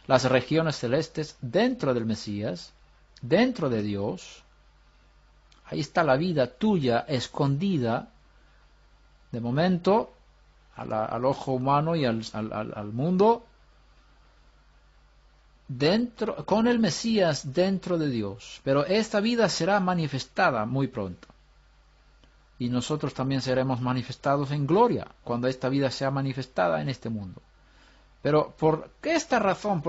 las regiones celestes, dentro del Mesías, dentro de Dios. Ahí está la vida tuya escondida, de momento, al ojo humano y al mundo, dentro, con el Mesías dentro de Dios. Pero esta vida será manifestada muy pronto. Y nosotros también seremos manifestados en gloria cuando esta vida sea manifestada en este mundo. Pero por esta razón,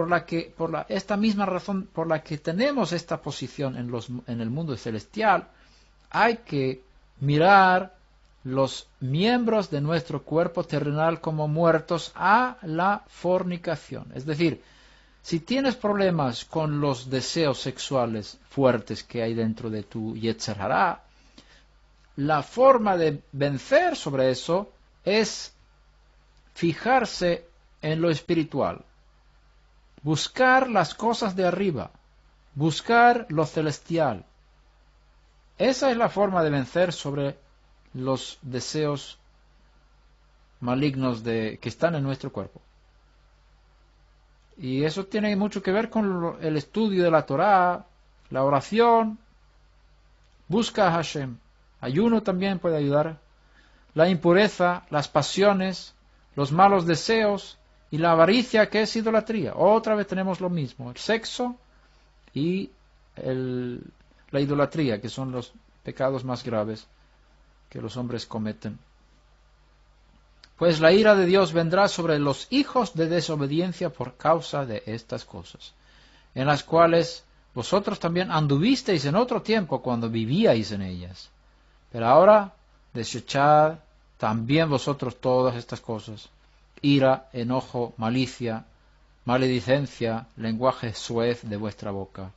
esta misma razón por la que tenemos esta posición en el mundo celestial, hay que mirar los miembros de nuestro cuerpo terrenal como muertos a la fornicación. Es decir, si tienes problemas con los deseos sexuales fuertes que hay dentro de tu Yetzer Hará, la forma de vencer sobre eso es fijarse en lo espiritual, buscar las cosas de arriba, buscar lo celestial. Esa es la forma de vencer sobre los deseos malignos que están en nuestro cuerpo. Y eso tiene mucho que ver con el estudio de la Torá, la oración. Busca a Hashem. Ayuno también puede ayudar. La impureza, las pasiones, los malos deseos y la avaricia, que es idolatría. Otra vez tenemos lo mismo, el sexo y la idolatría, que son los pecados más graves que los hombres cometen. Pues la ira de Dios vendrá sobre los hijos de desobediencia por causa de estas cosas, en las cuales vosotros también anduvisteis en otro tiempo cuando vivíais en ellas. Pero ahora desechad también vosotros todas estas cosas: ira, enojo, malicia, maledicencia, lenguaje soez de vuestra boca.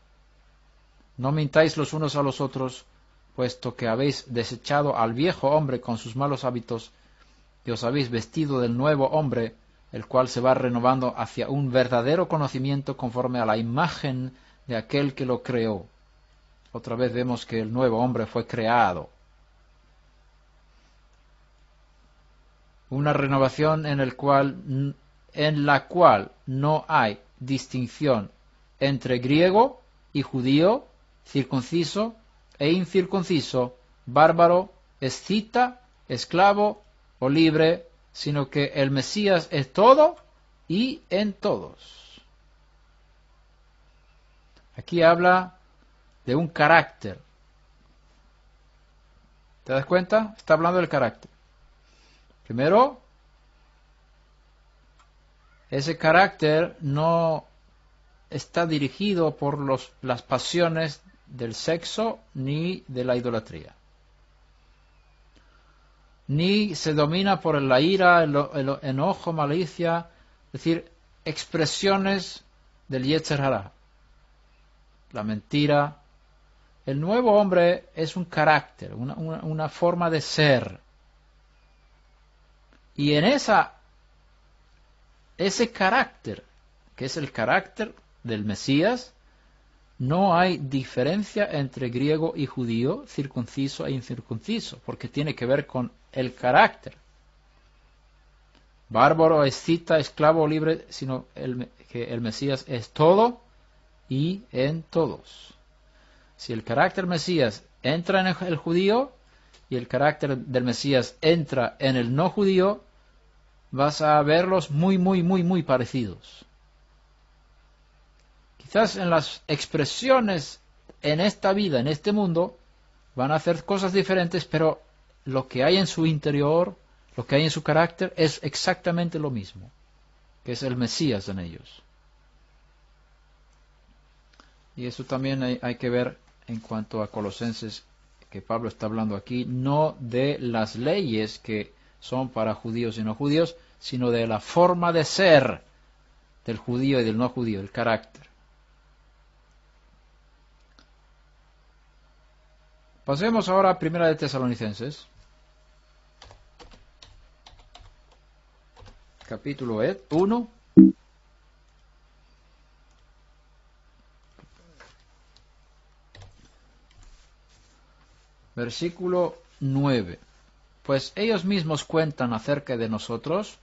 No mintáis los unos a los otros, puesto que habéis desechado al viejo hombre con sus malos hábitos, y os habéis vestido del nuevo hombre, el cual se va renovando hacia un verdadero conocimiento conforme a la imagen de aquel que lo creó. Otra vez vemos que el nuevo hombre fue creado. Una renovación en la cual no hay distinción entre griego y judío, circunciso e incircunciso, bárbaro, escita, esclavo o libre, sino que el Mesías es todo y en todos. Aquí habla de un carácter. ¿Te das cuenta? Está hablando del carácter. Primero, ese carácter no está dirigido por las pasiones del sexo ni de la idolatría. Ni se domina por la ira, el enojo, malicia, es decir, expresiones del Yetzer Hará, la mentira. El nuevo hombre es un carácter, una forma de ser. Y en ese carácter, que es el carácter del Mesías, no hay diferencia entre griego y judío, circunciso e incircunciso, porque tiene que ver con el carácter. bárbaro, escita, esclavo o libre, sino que el Mesías es todo y en todos. Si el carácter Mesías entra en el judío y el carácter del Mesías entra en el no judío, vas a verlos muy, muy, muy, muy parecidos. Quizás en las expresiones en esta vida, en este mundo, van a hacer cosas diferentes, pero lo que hay en su interior, lo que hay en su carácter, es exactamente lo mismo, que es el Mesías en ellos. Y eso también hay que ver en cuanto a Colosenses, que Pablo está hablando aquí, no de las leyes que son para judíos y no judíos, sino de la forma de ser del judío y del no judío, el carácter. Pasemos ahora a 1 de Tesalonicenses, capítulo 1. Versículo 9. Pues ellos mismos cuentan acerca de nosotros,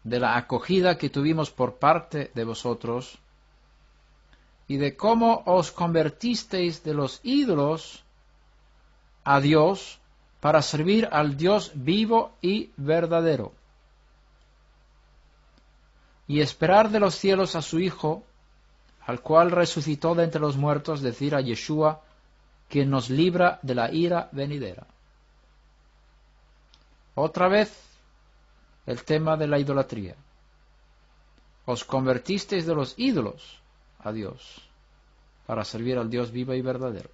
de la acogida que tuvimos por parte de vosotros, y de cómo os convertisteis de los ídolos a Dios para servir al Dios vivo y verdadero, y esperar de los cielos a su Hijo, al cual resucitó de entre los muertos, decir a Yeshua, quien nos libra de la ira venidera. Otra vez el tema de la idolatría. Os convertisteis de los ídolos a Dios para servir al Dios vivo y verdadero.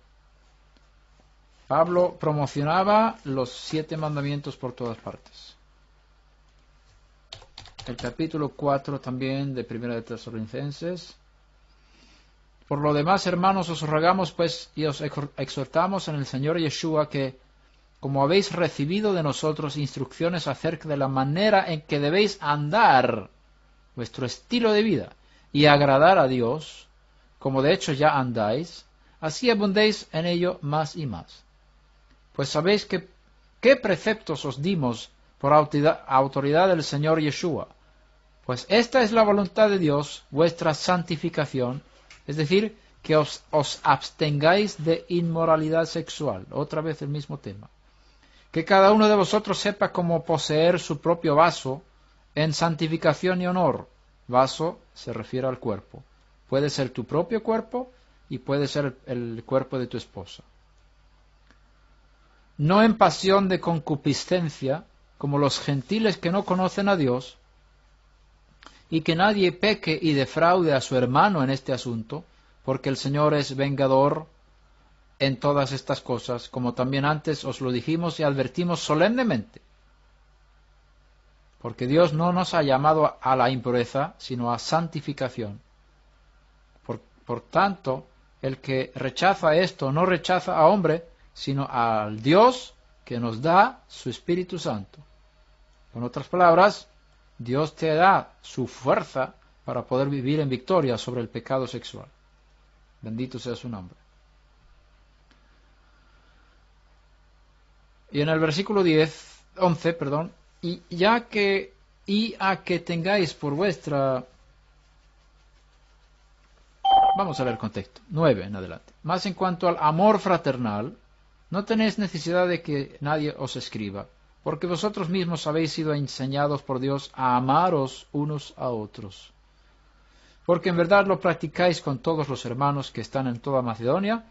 Pablo promocionaba los 7 mandamientos por todas partes. El capítulo 4 también de 1 de Tesalonicenses. Por lo demás, hermanos, os rogamos pues y os exhortamos en el Señor Yeshua que, como habéis recibido de nosotros instrucciones acerca de la manera en que debéis andar, vuestro estilo de vida, y agradar a Dios, como de hecho ya andáis, así abundéis en ello más y más. Pues sabéis que qué preceptos os dimos por autoridad del Señor Yeshua. Pues esta es la voluntad de Dios, vuestra santificación, es decir, que os abstengáis de inmoralidad sexual. Otra vez el mismo tema. Que cada uno de vosotros sepa cómo poseer su propio vaso en santificación y honor. Vaso se refiere al cuerpo. Puede ser tu propio cuerpo y puede ser el cuerpo de tu esposa. No en pasión de concupiscencia, como los gentiles que no conocen a Dios, y que nadie peque y defraude a su hermano en este asunto, porque el Señor es vengador en todas estas cosas, como también antes os lo dijimos y advertimos solemnemente. Porque Dios no nos ha llamado a la impureza, sino a santificación. Por tanto, el que rechaza esto no rechaza a hombre, sino al Dios que nos da su Espíritu Santo. Con otras palabras, Dios te da su fuerza para poder vivir en victoria sobre el pecado sexual. Bendito sea su nombre. Y en el versículo 11, y a que tengáis por vuestra... Vamos a leer el contexto. 9 en adelante. Más en cuanto al amor fraternal, no tenéis necesidad de que nadie os escriba, porque vosotros mismos habéis sido enseñados por Dios a amaros unos a otros. Porque en verdad lo practicáis con todos los hermanos que están en toda Macedonia,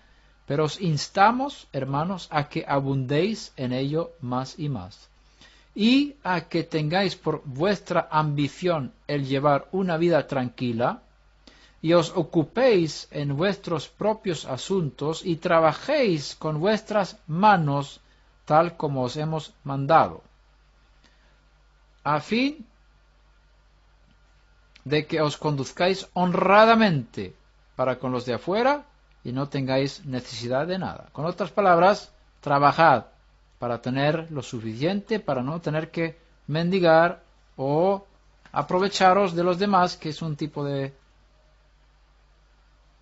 pero os instamos, hermanos, a que abundéis en ello más y más, y a que tengáis por vuestra ambición el llevar una vida tranquila, y os ocupéis en vuestros propios asuntos, y trabajéis con vuestras manos, tal como os hemos mandado, a fin de que os conduzcáis honradamente para con los de afuera y no tengáis necesidad de nada. Con otras palabras, trabajad para tener lo suficiente, para no tener que mendigar o aprovecharos de los demás, que es un tipo de...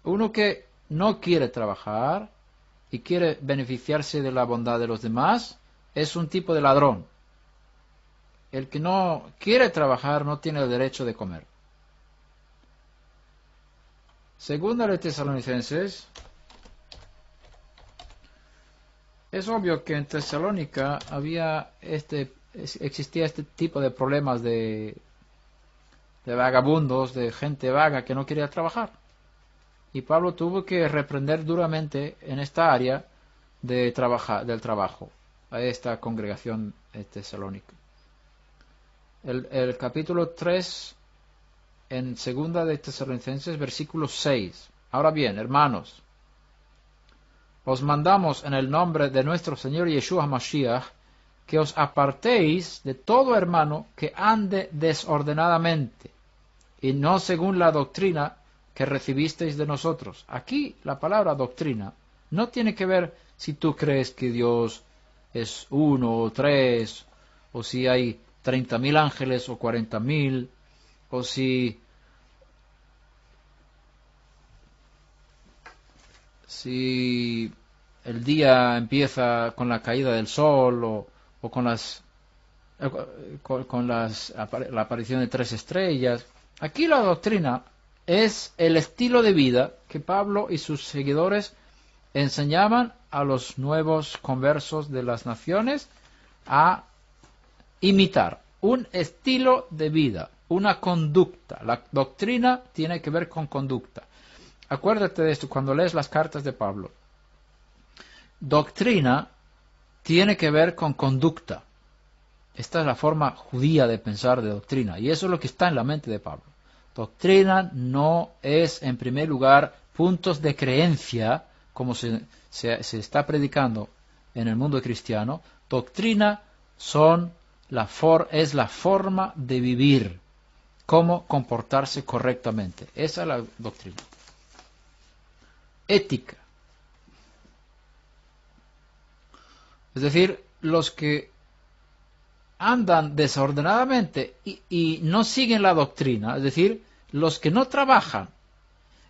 Uno que no quiere trabajar y quiere beneficiarse de la bondad de los demás, es un tipo de ladrón. el que no quiere trabajar no tiene el derecho de comer. Segunda de Tesalonicenses. Es obvio que en Tesalónica existía este tipo de problemas de vagabundos, de gente vaga que no quería trabajar. Y Pablo tuvo que reprender duramente en esta área del trabajo a esta congregación de Tesalónica. El capítulo 3 en segunda de Tesalonicenses, versículo 6. Ahora bien, hermanos, os mandamos en el nombre de nuestro Señor Yeshua Mashiach que os apartéis de todo hermano que ande desordenadamente y no según la doctrina que recibisteis de nosotros. Aquí la palabra doctrina no tiene que ver si tú crees que Dios es uno o tres, o si hay 30.000 ángeles o 40.000, o si el día empieza con la caída del sol o con la aparición de 3 estrellas. Aquí la doctrina es el estilo de vida que Pablo y sus seguidores enseñaban a los nuevos conversos de las naciones a imitar. Un estilo de vida, una conducta. La doctrina tiene que ver con conducta. Acuérdate de esto cuando lees las cartas de Pablo. Doctrina tiene que ver con conducta. Esta es la forma judía de pensar de doctrina, y eso es lo que está en la mente de Pablo. Doctrina no es, en primer lugar, puntos de creencia, como se está predicando en el mundo cristiano. Doctrina es la forma de vivir, cómo comportarse correctamente. Esa es la doctrina. Ética. Es decir, los que andan desordenadamente y no siguen la doctrina, es decir, los que no trabajan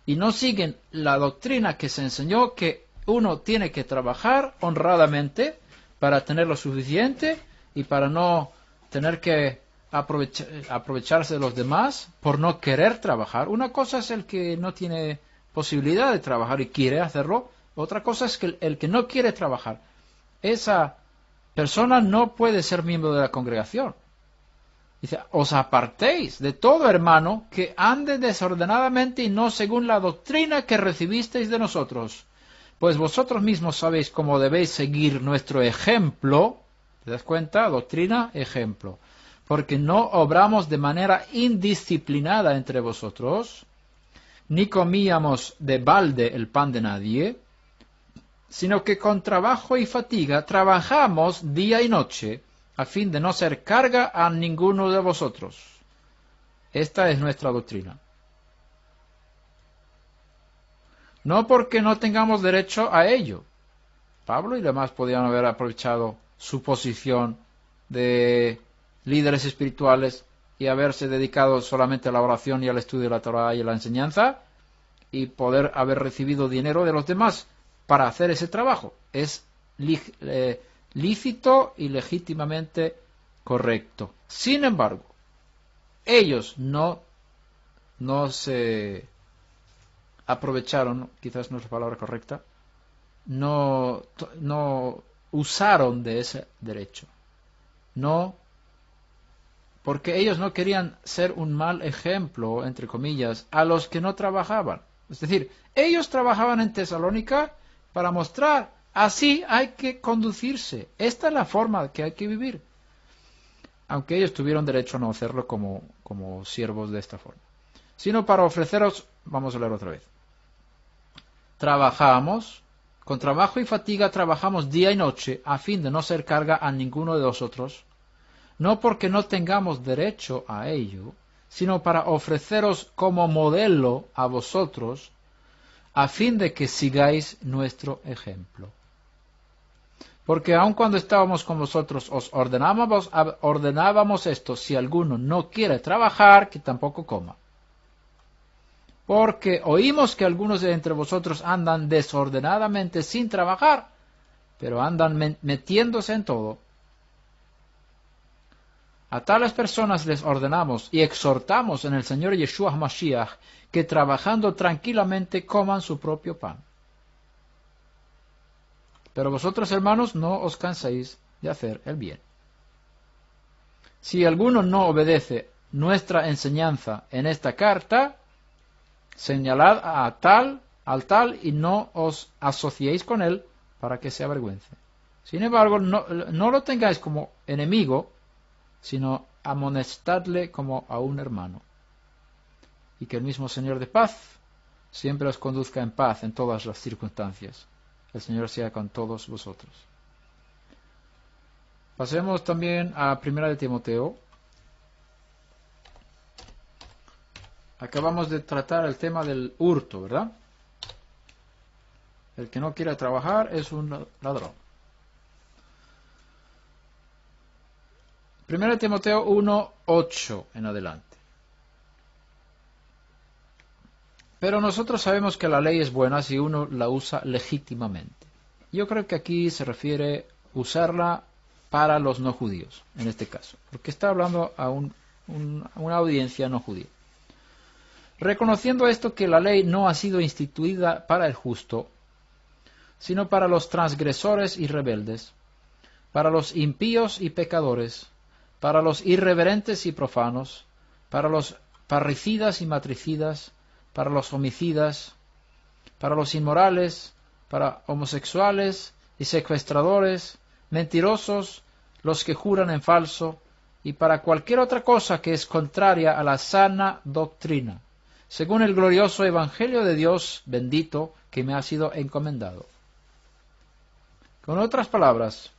y no siguen la doctrina que se enseñó que uno tiene que trabajar honradamente para tener lo suficiente y para no tener que aprovecharse de los demás por no querer trabajar. Una cosa es el que no tiene posibilidad de trabajar y quiere hacerlo, otra cosa es que el que no quiere trabajar. Esa persona no puede ser miembro de la congregación. Dice, os apartéis de todo hermano que ande desordenadamente y no según la doctrina que recibisteis de nosotros. Pues vosotros mismos sabéis cómo debéis seguir nuestro ejemplo. ¿Te das cuenta? Doctrina, ejemplo. Porque no obramos de manera indisciplinada entre vosotros, ni comíamos de balde el pan de nadie, sino que con trabajo y fatiga trabajamos día y noche, a fin de no ser carga a ninguno de vosotros. Esta es nuestra doctrina. No porque no tengamos derecho a ello. Pablo y demás podían haber aprovechado su posición de líderes espirituales y haberse dedicado solamente a la oración y al estudio de la Torá y a la enseñanza, y poder haber recibido dinero de los demás para hacer ese trabajo. Es lícito y legítimamente correcto. Sin embargo, ellos no se aprovecharon, quizás no es la palabra correcta, no usaron de ese derecho. No, porque ellos no querían ser un mal ejemplo, entre comillas, a los que no trabajaban. Es decir, ellos trabajaban en Tesalónica para mostrar, así hay que conducirse. Esta es la forma que hay que vivir. Aunque ellos tuvieron derecho a no hacerlo como siervos de esta forma. Sino para ofreceros, vamos a leer otra vez. Trabajamos, con trabajo y fatiga trabajamos día y noche, a fin de no ser carga a ninguno de vosotros, no porque no tengamos derecho a ello, sino para ofreceros como modelo a vosotros, a fin de que sigáis nuestro ejemplo. Porque aun cuando estábamos con vosotros, os ordenábamos esto: si alguno no quiere trabajar, que tampoco coma. Porque oímos que algunos de entre vosotros andan desordenadamente sin trabajar, pero andan metiéndose en todo. A tales personas les ordenamos y exhortamos en el Señor Yeshua HaMashiach que trabajando tranquilamente coman su propio pan. Pero vosotros, hermanos, no os canséis de hacer el bien. Si alguno no obedece nuestra enseñanza en esta carta, señalad al tal y no os asociéis con él para que se avergüence. Sin embargo, no lo tengáis como enemigo, sino amonestadle como a un hermano. Y que el mismo Señor de paz siempre os conduzca en paz en todas las circunstancias. El Señor sea con todos vosotros. Pasemos también a 1 de Timoteo. Acabamos de tratar el tema del hurto, ¿verdad? El que no quiere trabajar es un ladrón. 1 de Timoteo 1:8 en adelante. Pero nosotros sabemos que la ley es buena si uno la usa legítimamente. Yo creo que aquí se refiere usarla para los no judíos, en este caso, porque está hablando a una audiencia no judía. Reconociendo esto que la ley no ha sido instituida para el justo, sino para los transgresores y rebeldes, para los impíos y pecadores, para los irreverentes y profanos, para los parricidas y matricidas, para los homicidas, para los inmorales, para homosexuales y secuestradores, mentirosos, los que juran en falso, y para cualquier otra cosa que es contraria a la sana doctrina, según el glorioso Evangelio de Dios bendito que me ha sido encomendado. Con otras palabras,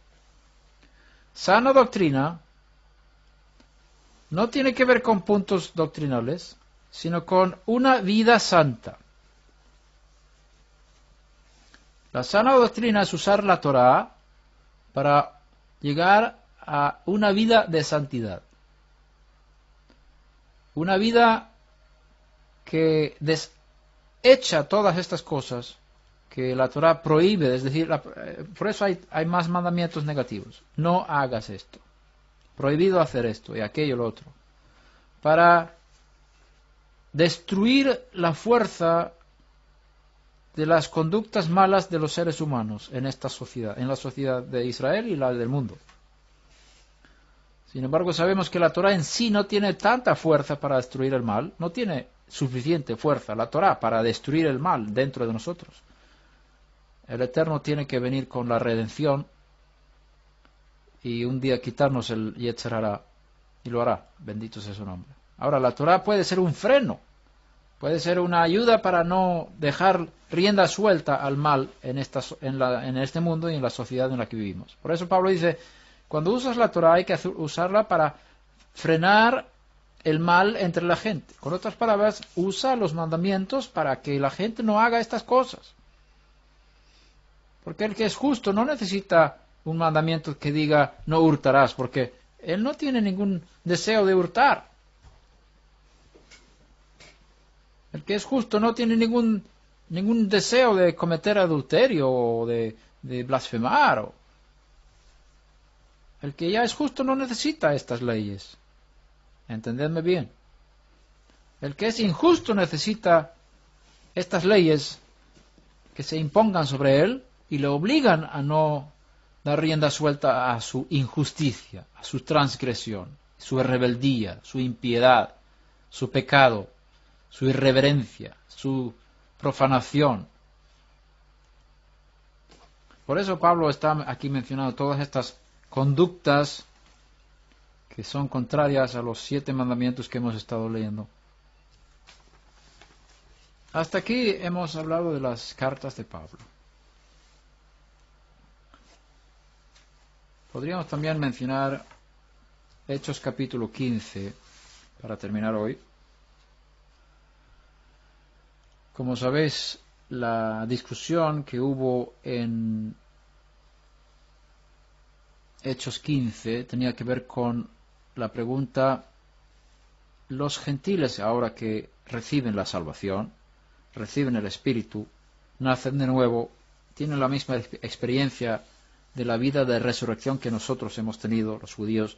sana doctrina no tiene que ver con puntos doctrinales, sino con una vida santa. La sana doctrina es usar la Torá para llegar a una vida de santidad. Una vida que desecha todas estas cosas que la Torá prohíbe, es decir, por eso hay más mandamientos negativos. No hagas esto. Prohibido hacer esto y aquello lo otro. Para destruir la fuerza de las conductas malas de los seres humanos en esta sociedad, en la sociedad de Israel y la del mundo. Sin embargo, sabemos que la Torá en sí no tiene tanta fuerza para destruir el mal, no tiene suficiente fuerza la Torá para destruir el mal dentro de nosotros. El Eterno tiene que venir con la redención y un día quitarnos el Yetzer Hará, y lo hará, bendito sea su nombre. Ahora, la Torá puede ser un freno, puede ser una ayuda para no dejar rienda suelta al mal en este mundo y en la sociedad en la que vivimos. Por eso Pablo dice, cuando usas la Torá hay que usarla para frenar el mal entre la gente. Con otras palabras, usa los mandamientos para que la gente no haga estas cosas. Porque el que es justo no necesita un mandamiento que diga no hurtarás, porque él no tiene ningún deseo de hurtar. El que es justo no tiene ningún deseo de cometer adulterio o de blasfemar. El que ya es justo no necesita estas leyes. Entendedme bien. El que es injusto necesita estas leyes que se impongan sobre él y le obligan a no dar rienda suelta a su injusticia, a su transgresión, su rebeldía, su impiedad, su pecado, su irreverencia, su profanación. Por eso Pablo está aquí mencionando todas estas conductas que son contrarias a los 7 mandamientos que hemos estado leyendo. Hasta aquí hemos hablado de las cartas de Pablo. Podríamos también mencionar Hechos capítulo 15 para terminar hoy. Como sabéis, la discusión que hubo en Hechos 15 tenía que ver con la pregunta: los gentiles, ahora que reciben la salvación, reciben el Espíritu, nacen de nuevo, tienen la misma experiencia de la vida de resurrección que nosotros hemos tenido, los judíos,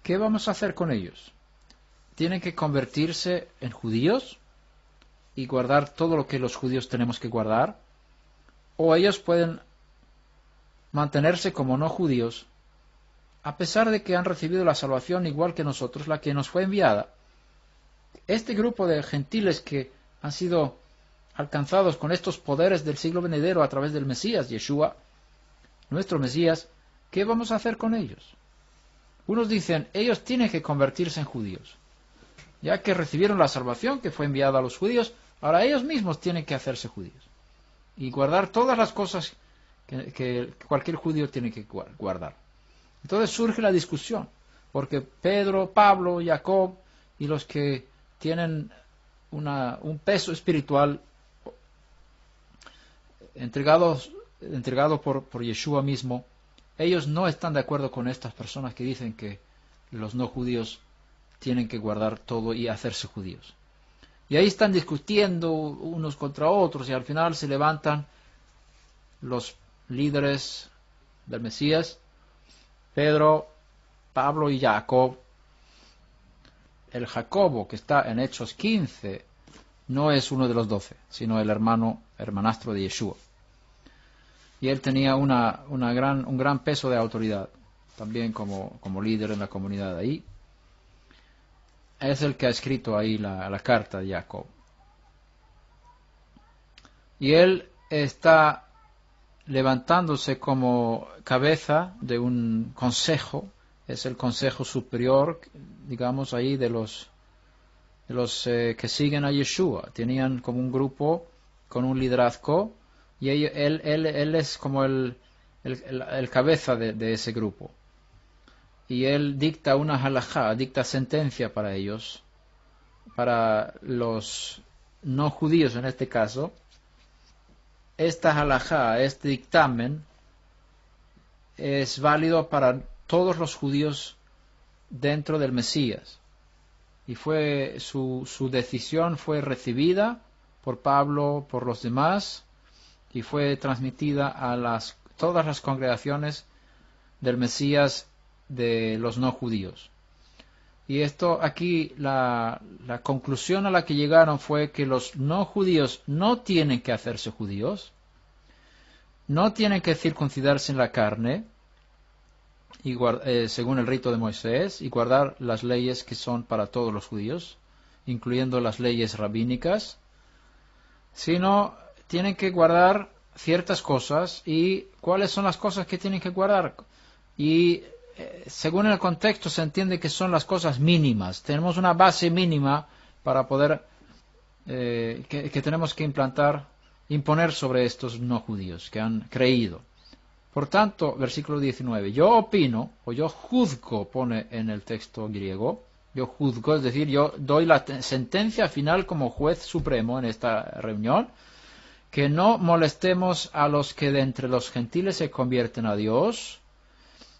¿qué vamos a hacer con ellos? ¿Tienen que convertirse en judíos y guardar todo lo que los judíos tenemos que guardar? ¿O ellos pueden mantenerse como no judíos, a pesar de que han recibido la salvación igual que nosotros, la que nos fue enviada? Este grupo de gentiles que han sido alcanzados con estos poderes del siglo venidero a través del Mesías, Yeshua, nuestro Mesías, ¿qué vamos a hacer con ellos? Unos dicen, ellos tienen que convertirse en judíos. Ya que recibieron la salvación que fue enviada a los judíos, ahora ellos mismos tienen que hacerse judíos. Y guardar todas las cosas que cualquier judío tiene que guardar. Entonces surge la discusión, porque Pedro, Pablo, Jacob y los que tienen un peso espiritual entregado por Yeshua mismo, ellos no están de acuerdo con estas personas que dicen que los no judíos tienen que guardar todo y hacerse judíos. Y ahí están discutiendo unos contra otros y al final se levantan los líderes del Mesías, Pedro, Pablo y Jacob. El Jacobo, que está en Hechos 15, no es uno de los 12, sino el hermanastro de Yeshua. Y él tenía un gran peso de autoridad, también como líder en la comunidad ahí. Es el que ha escrito ahí la carta de Jacob. Y él está levantándose como cabeza de un consejo, es el consejo superior, digamos, ahí de los que siguen a Yeshua. Tenían como un grupo con un liderazgo y él es como el cabeza de ese grupo. Y él dicta una halajá, dicta sentencia para ellos, para los no judíos en este caso. Esta halajá, este dictamen, es válido para todos los judíos dentro del Mesías. Y su decisión fue recibida por Pablo, por los demás, y fue transmitida a todas las congregaciones del Mesías de los no judíos. Y esto aquí, la conclusión a la que llegaron fue que los no judíos no tienen que hacerse judíos, no tienen que circuncidarse en la carne, según el rito de Moisés, y guardar las leyes que son para todos los judíos, incluyendo las leyes rabínicas, sino tienen que guardar ciertas cosas. ¿Y cuáles son las cosas que tienen que guardar? Y según el contexto se entiende que son las cosas mínimas. Tenemos una base mínima para poder que tenemos que imponer sobre estos no judíos que han creído. Por tanto, versículo 19, yo opino, o yo juzgo, pone en el texto griego, yo juzgo, es decir, yo doy la sentencia final como juez supremo en esta reunión, que no molestemos a los que de entre los gentiles se convierten a Dios,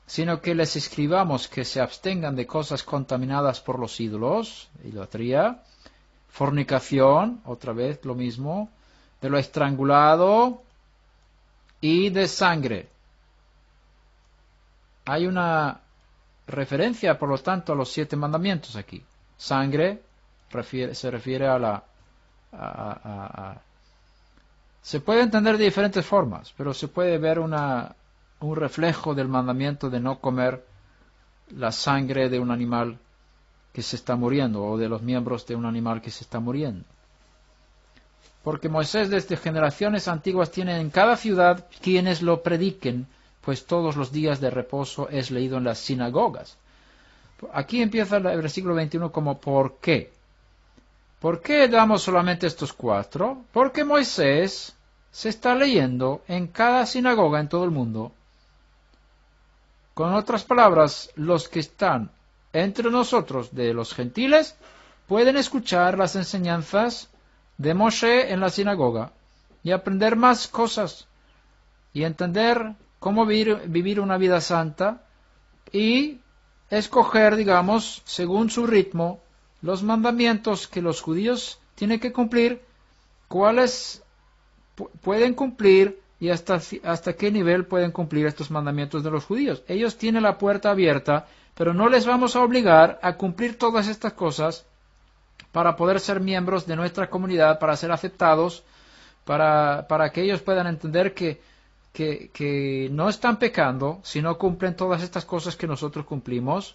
sino que les escribamos que se abstengan de cosas contaminadas por los ídolos, idolatría, fornicación, otra vez lo mismo, de lo estrangulado y de sangre. Hay una referencia, por lo tanto, a los 7 mandamientos aquí. Sangre se refiere a se puede entender de diferentes formas, pero se puede ver un reflejo del mandamiento de no comer la sangre de un animal que se está muriendo o de los miembros de un animal que se está muriendo. Porque Moisés desde generaciones antiguas tiene en cada ciudad quienes lo prediquen, pues todos los días de reposo es leído en las sinagogas. Aquí empieza el versículo 21 como ¿por qué? ¿Por qué damos solamente estos 4? Porque Moisés se está leyendo en cada sinagoga en todo el mundo. Con otras palabras, los que están entre nosotros de los gentiles pueden escuchar las enseñanzas de Moshe en la sinagoga y aprender más cosas y entender cómo vivir una vida santa y escoger, digamos, según su ritmo, los mandamientos que los judíos tienen que cumplir, cuáles pueden cumplir y hasta qué nivel pueden cumplir estos mandamientos de los judíos. Ellos tienen la puerta abierta pero no les vamos a obligar a cumplir todas estas cosas para poder ser miembros de nuestra comunidad, para ser aceptados, para que ellos puedan entender que no están pecando si no cumplen todas estas cosas que nosotros cumplimos.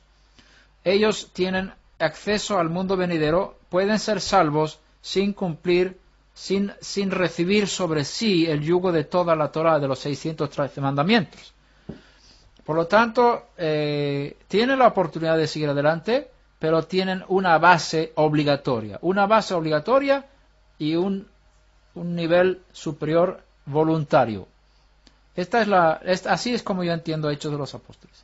Ellos tienen acceso al mundo venidero, pueden ser salvos sin cumplir, sin recibir sobre sí el yugo de toda la Torah de los 613 mandamientos. Por lo tanto, tienen la oportunidad de seguir adelante, pero tienen una base obligatoria y un nivel superior voluntario. Así es como yo entiendo Hechos de los Apóstoles.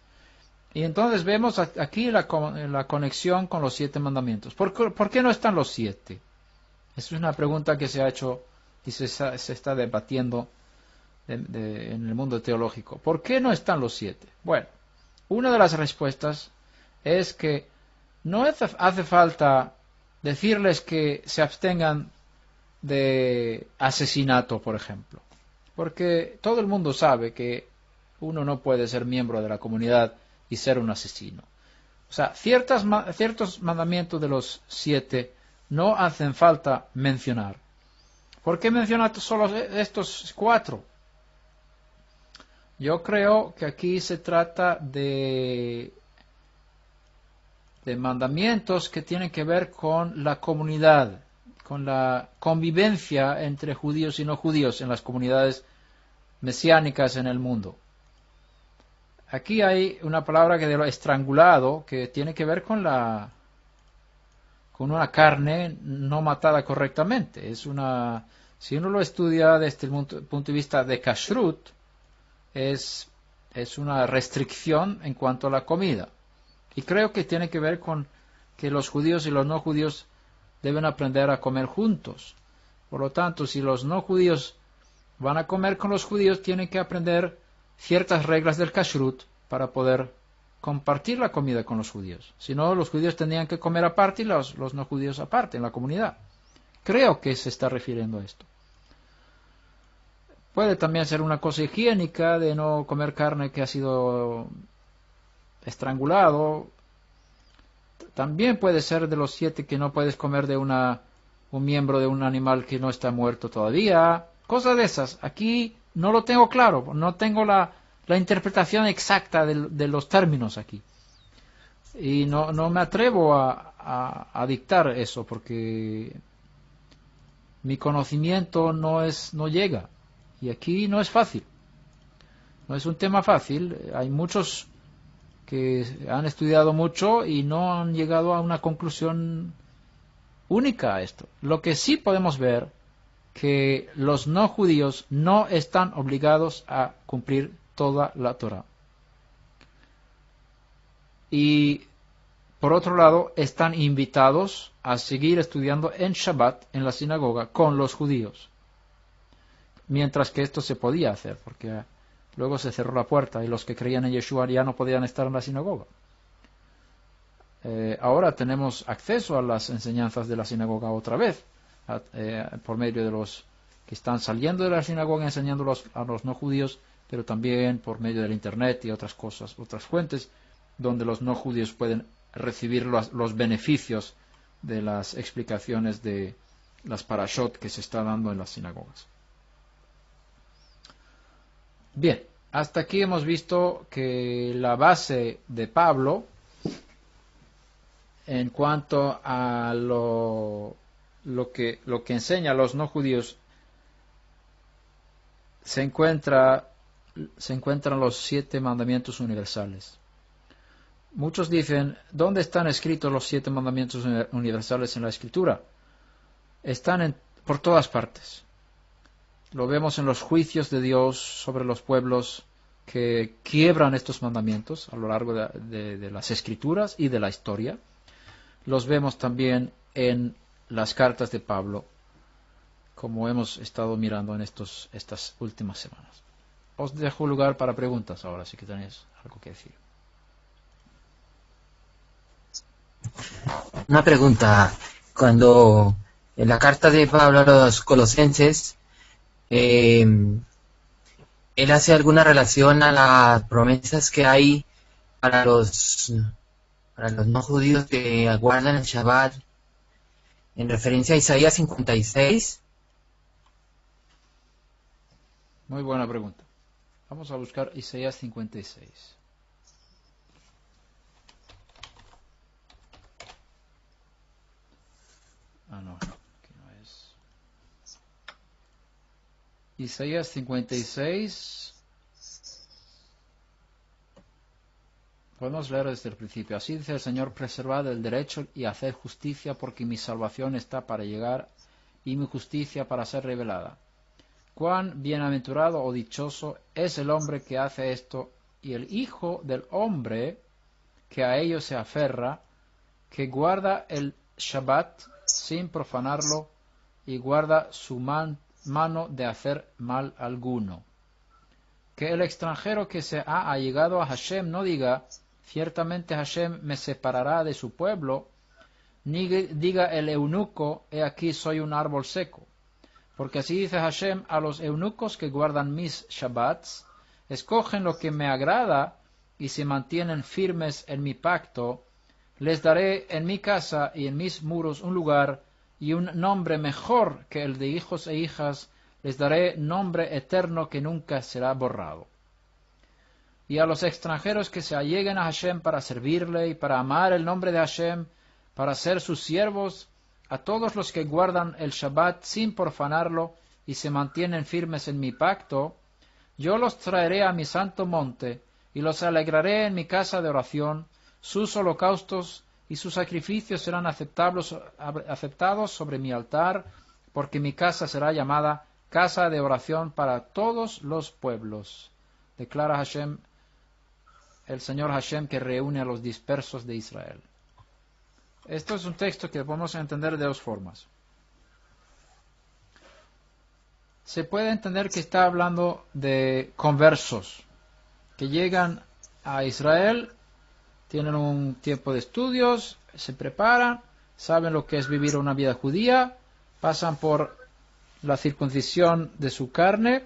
Y entonces vemos aquí la conexión con los 7 mandamientos. ¿Por qué no están los 7? Es una pregunta que se ha hecho y se está debatiendo en el mundo teológico. ¿Por qué no están los 7? Bueno, una de las respuestas es que no hace falta decirles que se abstengan de asesinato, por ejemplo, porque todo el mundo sabe que uno no puede ser miembro de la comunidad y ser un asesino. O sea, ciertos mandamientos de los 7 no hacen falta mencionar. ¿Por qué mencionar solo estos 4? Yo creo que aquí se trata de mandamientos que tienen que ver con la comunidad, con la convivencia entre judíos y no judíos en las comunidades mesiánicas en el mundo. Aquí hay una palabra que de lo estrangulado, que tiene que ver con una carne no matada correctamente. Si uno lo estudia desde el punto de vista de kashrut, es una restricción en cuanto a la comida. Y creo que tiene que ver con que los judíos y los no judíos deben aprender a comer juntos. Por lo tanto, si los no judíos van a comer con los judíos, tienen que aprender ciertas reglas del kashrut para poder compartir la comida con los judíos. Si no, los judíos tendrían que comer aparte y los no judíos aparte en la comunidad. Creo que se está refiriendo a esto. Puede también ser una cosa higiénica de no comer carne que ha sido estrangulado. También puede ser de los 7 que no puedes comer de un miembro de un animal que no está muerto todavía. Cosas de esas. Aquí no lo tengo claro. No tengo la interpretación exacta de los términos aquí. Y no me atrevo a dictar eso porque mi conocimiento no llega. Y aquí no es fácil. No es un tema fácil. Hay muchos que han estudiado mucho y no han llegado a una conclusión única a esto. Lo que sí podemos ver que los no judíos no están obligados a cumplir toda la Torah. Y por otro lado, están invitados a seguir estudiando en Shabbat en la sinagoga con los judíos. Mientras que esto se podía hacer, porque luego se cerró la puerta y los que creían en Yeshua ya no podían estar en la sinagoga. Ahora tenemos acceso a las enseñanzas de la sinagoga otra vez, por medio de los que están saliendo de la sinagoga enseñándolos a los no judíos, pero también por medio del internet y otras cosas, otras fuentes, donde los no judíos pueden recibir los beneficios de las explicaciones de las parashot que se está dando en las sinagogas. Bien, hasta aquí hemos visto que la base de Pablo en cuanto a lo que enseña a los no judíos se encuentran los 7 mandamientos universales. Muchos dicen, ¿dónde están escritos los 7 mandamientos universales en la Escritura? Están por todas partes. Lo vemos en los juicios de Dios sobre los pueblos que quiebran estos mandamientos a lo largo de las Escrituras y de la historia. Los vemos también en las cartas de Pablo, como hemos estado mirando en estas últimas semanas. Os dejo lugar para preguntas ahora, si que tenéis algo que decir. Una pregunta. Cuando en la carta de Pablo a los colosenses, él hace alguna relación a las promesas que hay para los para los no judíos que guardan el Shabbat, en referencia a Isaías 56. Muy buena pregunta. Vamos a buscar Isaías 56. No, aquí no es. Isaías 56. Podemos leer desde el principio. Así dice el Señor: preservad el derecho y haced justicia, porque mi salvación está para llegar y mi justicia para ser revelada. Cuán bienaventurado o dichoso es el hombre que hace esto, y el hijo del hombre que a ello se aferra, que guarda el Shabbat sin profanarlo y guarda su mano de hacer mal alguno. Que el extranjero que se ha allegado a Hashem no diga: ciertamente Hashem me separará de su pueblo, ni diga el eunuco: he aquí soy un árbol seco. Porque así dice Hashem a los eunucos que guardan mis Shabbats: escogen lo que me agrada y se mantienen firmes en mi pacto, les daré en mi casa y en mis muros un lugar y un nombre mejor que el de hijos e hijas, les daré nombre eterno que nunca será borrado. Y a los extranjeros que se alleguen a Hashem para servirle y para amar el nombre de Hashem, para ser sus siervos, a todos los que guardan el Shabbat sin profanarlo y se mantienen firmes en mi pacto, yo los traeré a mi santo monte y los alegraré en mi casa de oración. Sus holocaustos y sus sacrificios serán aceptados sobre mi altar, porque mi casa será llamada casa de oración para todos los pueblos. Declara Hashem, el Señor Hashem, que reúne a los dispersos de Israel. Esto es un texto que podemos entender de dos formas. Se puede entender que está hablando de conversos que llegan a Israel, tienen un tiempo de estudios, se preparan, saben lo que es vivir una vida judía, pasan por la circuncisión de su carne,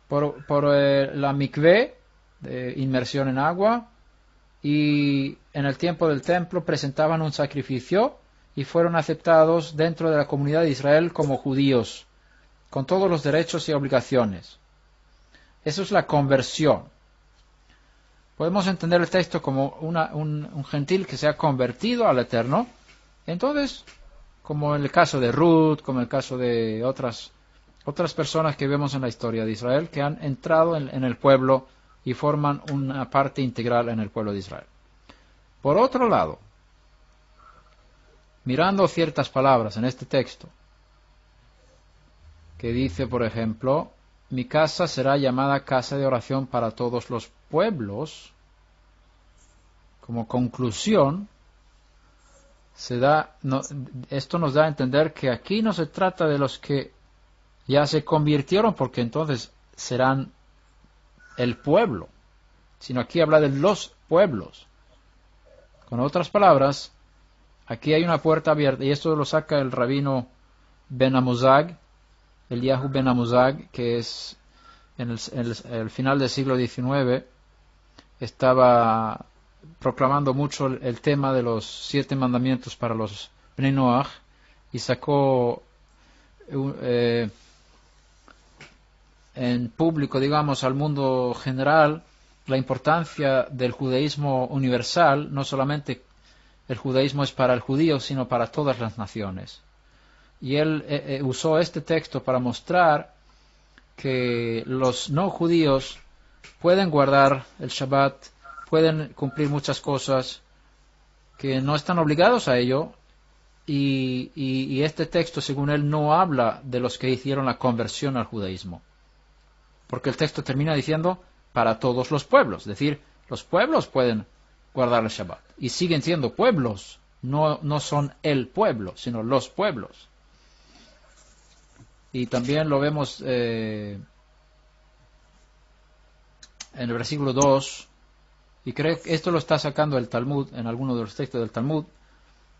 por la mikvé, de inmersión en agua, y en el tiempo del templo presentaban un sacrificio y fueron aceptados dentro de la comunidad de Israel como judíos, con todos los derechos y obligaciones. Eso es la conversión. Podemos entender el texto como un gentil que se ha convertido al Eterno. Entonces, como en el caso de Ruth, como en el caso de otras personas que vemos en la historia de Israel, que han entrado en el pueblo y forman una parte integral en el pueblo de Israel. Por otro lado, mirando ciertas palabras en este texto, que dice, por ejemplo, mi casa será llamada casa de oración para todos los pueblos, como conclusión, esto nos da a entender que aquí no se trata de los que ya se convirtieron, porque entonces serán el pueblo, sino aquí habla de los pueblos. Con otras palabras, aquí hay una puerta abierta, y esto lo saca el rabino Ben Amuzag, Eliyahu Ben Amuzag, que es en el final del siglo XIX, estaba proclamando mucho el tema de los 7 mandamientos para los Bnei Noach, y sacó en público, digamos, al mundo general, la importancia del judaísmo universal. No solamente el judaísmo es para el judío, sino para todas las naciones. Y él usó este texto para mostrar que los no judíos pueden guardar el Shabbat, pueden cumplir muchas cosas, que no están obligados a ello, y este texto, según él, no habla de los que hicieron la conversión al judaísmo. Porque el texto termina diciendo para todos los pueblos, es decir, los pueblos pueden guardar el Shabbat y siguen siendo pueblos, no son el pueblo, sino los pueblos. Y también lo vemos en el versículo 2, y creo que esto lo está sacando el Talmud, en alguno de los textos del Talmud,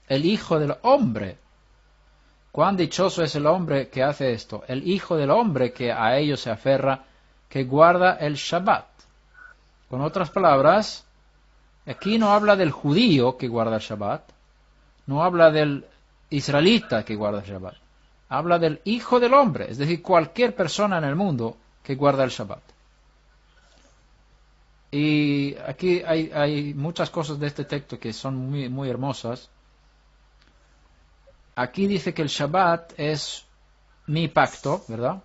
el hijo del hombre. Cuán dichoso es el hombre que hace esto, el hijo del hombre que a ello se aferra, que guarda el Shabbat. Con otras palabras, Aquí no habla del judío que guarda el Shabbat, no habla del israelita que guarda el Shabbat, habla del Hijo del Hombre, es decir, cualquier persona en el mundo que guarda el Shabbat. Y aquí hay muchas cosas de este texto que son muy, muy hermosas. Aquí dice que el Shabbat es mi pacto, ¿verdad?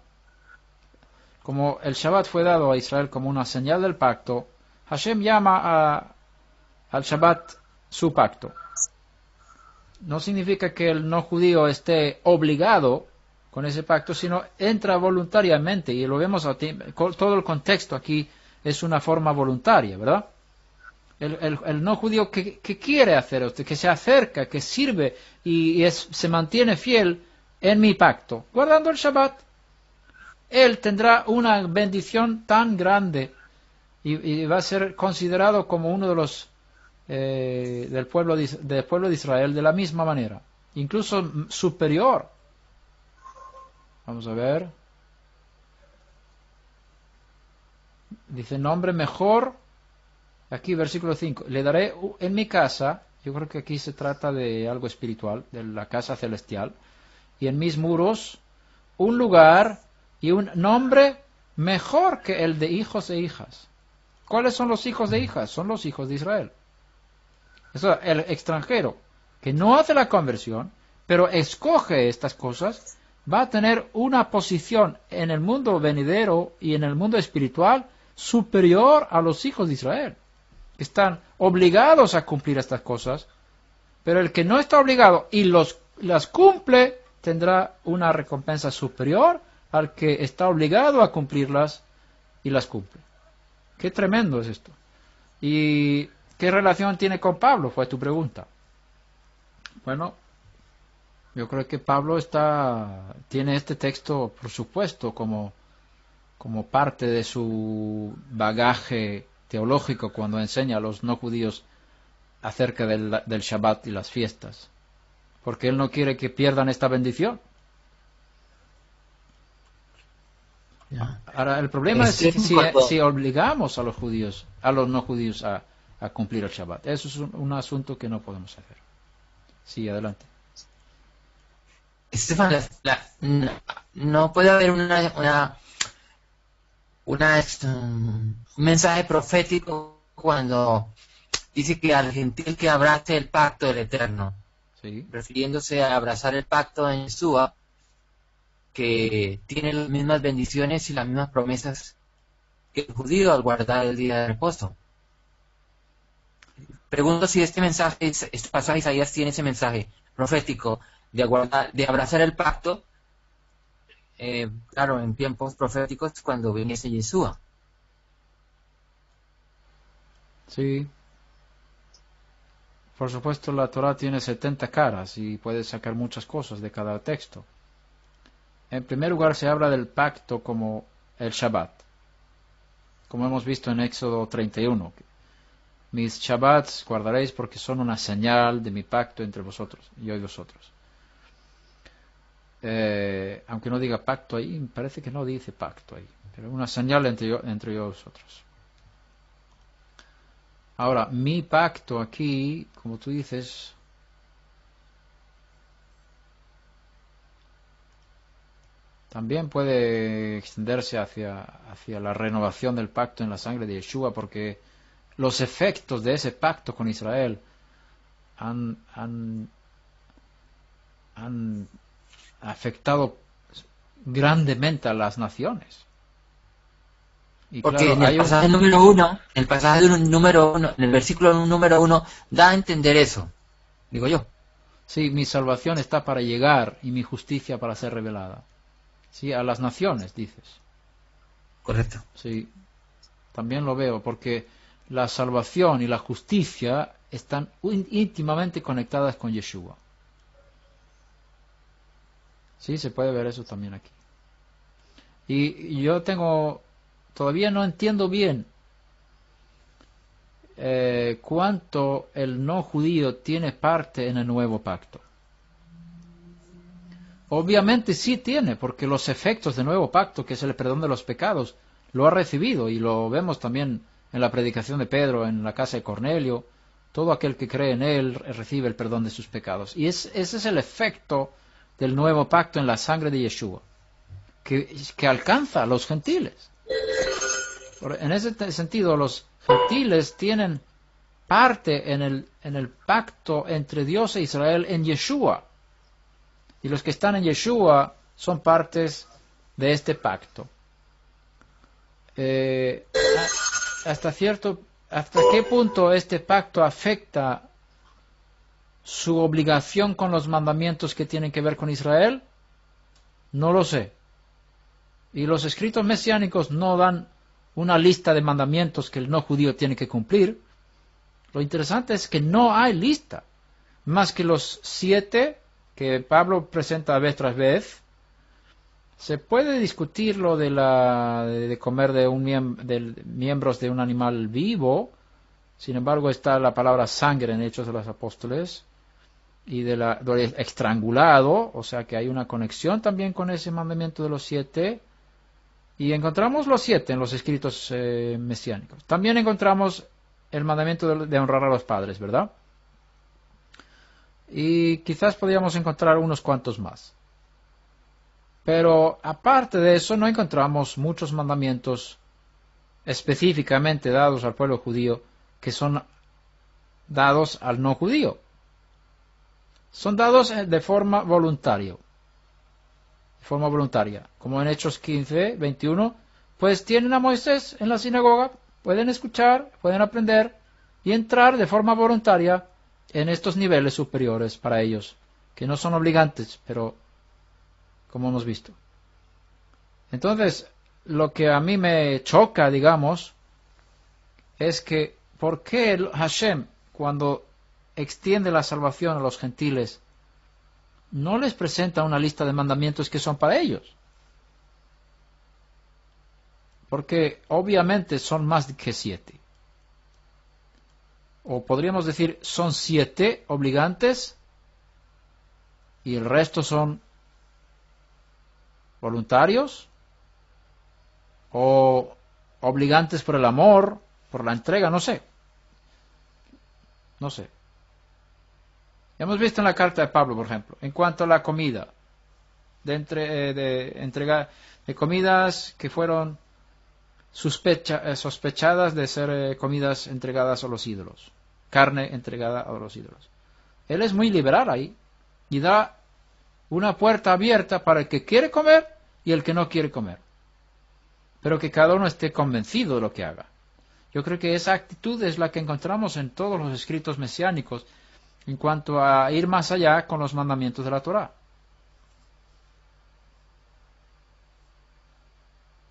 Como el Shabbat fue dado a Israel como una señal del pacto, Hashem llama al Shabbat su pacto. No significa que el no judío esté obligado con ese pacto, sino entra voluntariamente, y lo vemos todo el contexto aquí es una forma voluntaria, ¿verdad? El no judío que quiere hacer esto, que se acerca, que sirve y se mantiene fiel en mi pacto, guardando el Shabbat, él tendrá una bendición tan grande y va a ser considerado como uno de los del pueblo de Israel de la misma manera, incluso superior. Vamos a ver. Dice nombre mejor. Aquí versículo 5. Le daré en mi casa, yo creo que aquí se trata de algo espiritual, de la casa celestial, y en mis muros un lugar y un nombre mejor que el de hijos e hijas. ¿Cuáles son los hijos de hijas? Son los hijos de Israel. Eso, el extranjero que no hace la conversión, pero escoge estas cosas, va a tener una posición en el mundo venidero y en el mundo espiritual superior a los hijos de Israel. Están obligados a cumplir estas cosas, pero el que no está obligado y las cumple tendrá una recompensa superior al que está obligado a cumplirlas y las cumple. Qué tremendo es esto. ¿Y qué relación tiene con Pablo? Fue tu pregunta. Bueno, yo creo que Pablo tiene este texto, por supuesto, como parte de su bagaje teológico cuando enseña a los no judíos acerca del Shabbat y las fiestas, porque él no quiere que pierdan esta bendición. Ya. Ahora, el problema es si obligamos a los judíos, a los no judíos a cumplir el Shabbat. Eso es un asunto que no podemos hacer. Sí, adelante. Estefan, no puede haber un mensaje profético cuando dice que al gentil que abrace el pacto del Eterno, Sí. refiriéndose a abrazar el pacto en Yeshua, que tiene las mismas bendiciones y las mismas promesas que el judío al guardar el día de reposo. Pregunto si este pasaje de Isaías tiene ese mensaje profético de abrazar el pacto, claro, en tiempos proféticos cuando viniese Yeshua. Sí. Por supuesto, la Torah tiene 70 caras y puede sacar muchas cosas de cada texto. En primer lugar, se habla del pacto como el Shabbat, como hemos visto en Éxodo 31. Mis Shabbats guardaréis porque son una señal de mi pacto entre vosotros, yo y vosotros. Aunque no diga pacto ahí, parece que no dice pacto ahí, pero una señal entre yo y vosotros. Ahora, mi pacto aquí, como tú dices, también puede extenderse hacia la renovación del pacto en la sangre de Yeshua, porque los efectos de ese pacto con Israel han afectado grandemente a las naciones. Y Porque claro, en el pasaje número uno, en el versículo número 1, da a entender eso, digo yo. Sí, mi salvación está para llegar y mi justicia para ser revelada. Sí, a las naciones, dices. Correcto. Sí, también lo veo, porque la salvación y la justicia están íntimamente conectadas con Yeshua. Sí, se puede ver eso también aquí. Y yo todavía no entiendo bien cuánto el no judío tiene parte en el nuevo pacto. Obviamente sí tiene, porque los efectos del nuevo pacto, que es el perdón de los pecados, lo ha recibido, y lo vemos también en la predicación de Pedro, en la casa de Cornelio. Todo aquel que cree en él recibe el perdón de sus pecados. Y ese es el efecto del nuevo pacto en la sangre de Yeshua, que alcanza a los gentiles. En ese sentido, los gentiles tienen parte en el pacto entre Dios e Israel en Yeshua. Y los que están en Yeshua son partes de este pacto. ¿Hasta qué punto este pacto afecta su obligación con los mandamientos que tienen que ver con Israel? No lo sé. Y los escritos mesiánicos no dan una lista de mandamientos que el no judío tiene que cumplir. Lo interesante es que no hay lista, más que los 7 que Pablo presenta vez tras vez. Se puede discutir lo de comer de miembros de un animal vivo. Sin embargo, está la palabra sangre en Hechos de los Apóstoles, y del estrangulado, o sea que hay una conexión también con ese mandamiento de los 7. Y encontramos los 7 en los escritos mesiánicos. También encontramos el mandamiento de honrar a los padres, ¿verdad? Y quizás podríamos encontrar unos cuantos más. Pero aparte de eso, no encontramos muchos mandamientos específicamente dados al pueblo judío que son dados al no judío. Son dados de forma voluntaria. Como en Hechos 15, 21, pues tienen a Moisés en la sinagoga, pueden escuchar, pueden aprender y entrar de forma voluntaria en estos niveles superiores para ellos, que no son obligantes, pero como hemos visto. Entonces, lo que a mí me choca, digamos, es que ¿por qué Hashem, cuando extiende la salvación a los gentiles, no les presenta una lista de mandamientos que son para ellos? Porque obviamente son más que 7. O podríamos decir, son 7 obligantes y el resto son voluntarios, o obligantes por el amor, por la entrega, no sé. Hemos visto en la carta de Pablo, por ejemplo, en cuanto a la comida, de comidas que fueron sospechadas de ser comidas entregadas a los ídolos, carne entregada a los ídolos. Él es muy liberal ahí y da una puerta abierta para el que quiere comer y el que no quiere comer, pero que cada uno esté convencido de lo que haga. Yo creo que esa actitud es la que encontramos en todos los escritos mesiánicos en cuanto a ir más allá con los mandamientos de la Torá.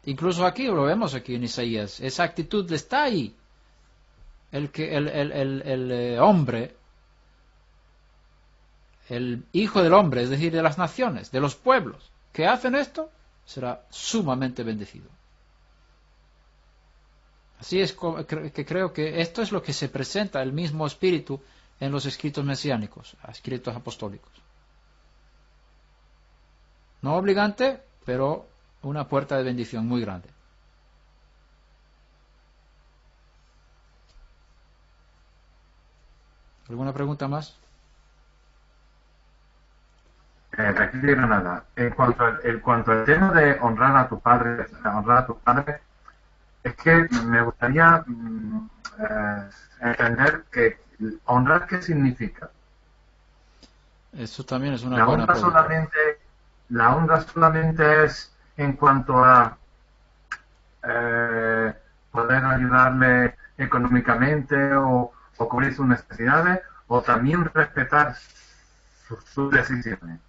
Incluso aquí, lo vemos aquí en Isaías, esa actitud está ahí. El hombre, el hijo del hombre, es decir, de las naciones, de los pueblos, que hacen esto, será sumamente bendecido. Así es que creo que esto es lo que se presenta, el mismo espíritu, en los escritos mesiánicos, escritos apostólicos. No obligante, pero una puerta de bendición muy grande. ¿Alguna pregunta más? De aquí de Granada. En cuanto al tema de honrar a tu padre, es que me gustaría entender que honrar qué significa. Eso también es una buena pregunta. La honra solamente es en cuanto a poder ayudarle económicamente o cubrir sus necesidades, o también respetar sus decisiones.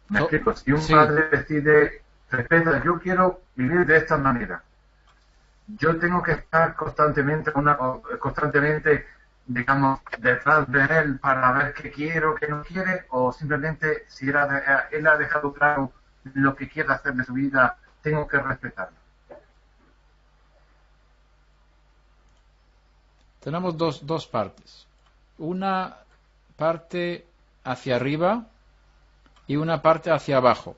Me explico, si un padre decide, respeta, yo quiero vivir de esta manera, yo tengo que estar constantemente, digamos, detrás de él para ver qué quiere o qué no quiere, o simplemente si él ha dejado claro lo que quiere hacer de su vida, tengo que respetarlo. Tenemos dos partes. Una parte hacia arriba y una parte hacia abajo.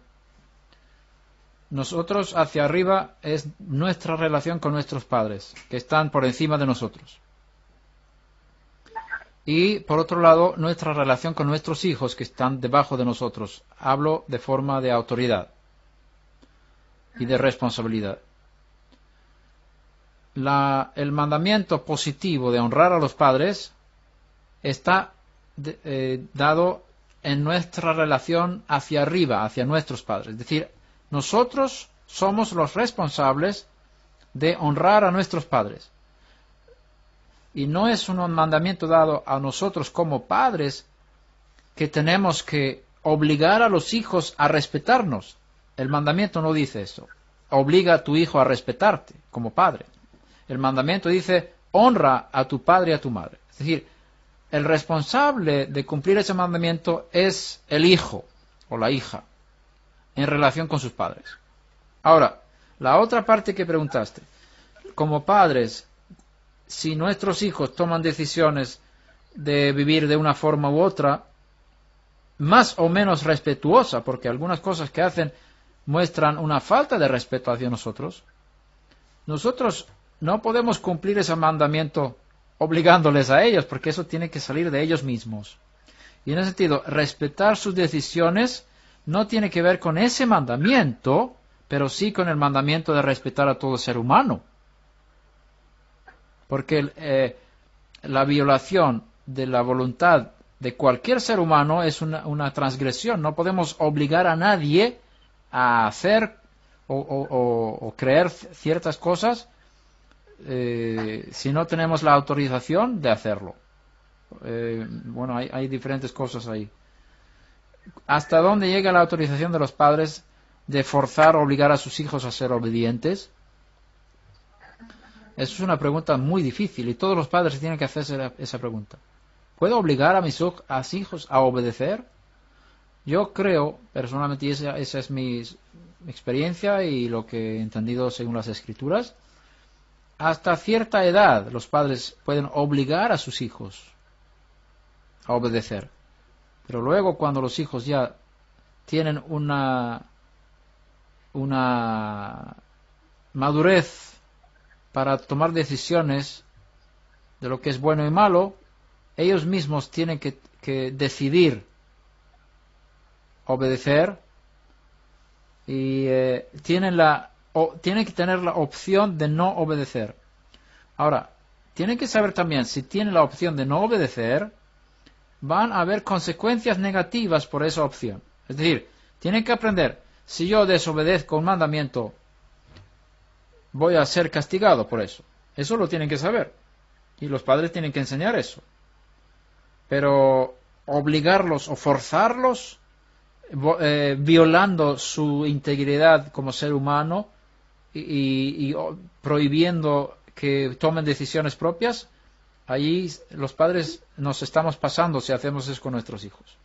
nosotros hacia arriba es nuestra relación con nuestros padres, que están por encima de nosotros. Y por otro lado, nuestra relación con nuestros hijos, que están debajo de nosotros. Hablo de forma de autoridad y de responsabilidad. El mandamiento positivo de honrar a los padres está dado en nuestra relación hacia arriba, hacia nuestros padres. Es decir, nosotros somos los responsables de honrar a nuestros padres. Y no es un mandamiento dado a nosotros como padres que tenemos que obligar a los hijos a respetarnos. El mandamiento no dice eso. Obliga a tu hijo a respetarte como padre. El mandamiento dice, honra a tu padre y a tu madre. Es decir, el responsable de cumplir ese mandamiento es el hijo o la hija en relación con sus padres. Ahora, la otra parte que preguntaste. Como padres, si nuestros hijos toman decisiones de vivir de una forma u otra, más o menos respetuosa, porque algunas cosas que hacen muestran una falta de respeto hacia nosotros, nosotros no podemos cumplir ese mandamiento obligándoles a ellos, porque eso tiene que salir de ellos mismos. Y en ese sentido, respetar sus decisiones no tiene que ver con ese mandamiento, pero sí con el mandamiento de respetar a todo ser humano. Porque la violación de la voluntad de cualquier ser humano es una transgresión. No podemos obligar a nadie a hacer o creer ciertas cosas si no tenemos la autorización de hacerlo. Bueno, hay diferentes cosas ahí. ¿Hasta dónde llega la autorización de los padres de forzar o obligar a sus hijos a ser obedientes? Eso es una pregunta muy difícil y todos los padres tienen que hacerse esa pregunta. ¿Puedo obligar a mis hijos a obedecer? Yo creo, personalmente, y esa es mi experiencia y lo que he entendido según las Escrituras, hasta cierta edad los padres pueden obligar a sus hijos a obedecer. Pero luego cuando los hijos ya tienen una madurez para tomar decisiones de lo que es bueno y malo, ellos mismos tienen que decidir obedecer y tienen que tener la opción de no obedecer. Ahora, tienen que saber también, si tienen la opción de no obedecer, van a haber consecuencias negativas por esa opción. Es decir, tienen que aprender, si yo desobedezco un mandamiento, voy a ser castigado por eso. Eso lo tienen que saber. Y los padres tienen que enseñar eso. Pero obligarlos o forzarlos, violando su integridad como ser humano y prohibiendo que tomen decisiones propias, allí los padres nos estamos pasando si hacemos eso con nuestros hijos.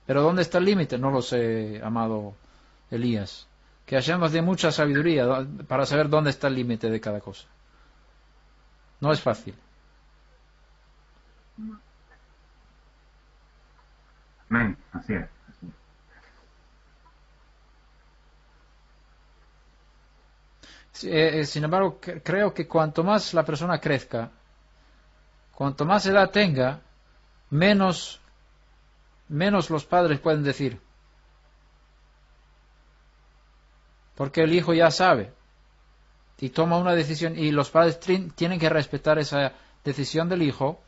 Pero ¿dónde está el límite? No lo sé, amado Elías. Que Hashem nos dé mucha sabiduría para saber dónde está el límite de cada cosa. No es fácil. Amén, así es. Sin embargo, creo que cuanto más la persona crezca, cuanto más edad tenga, menos los padres pueden decir. Porque el hijo ya sabe y toma una decisión y los padres tienen que respetar esa decisión del hijo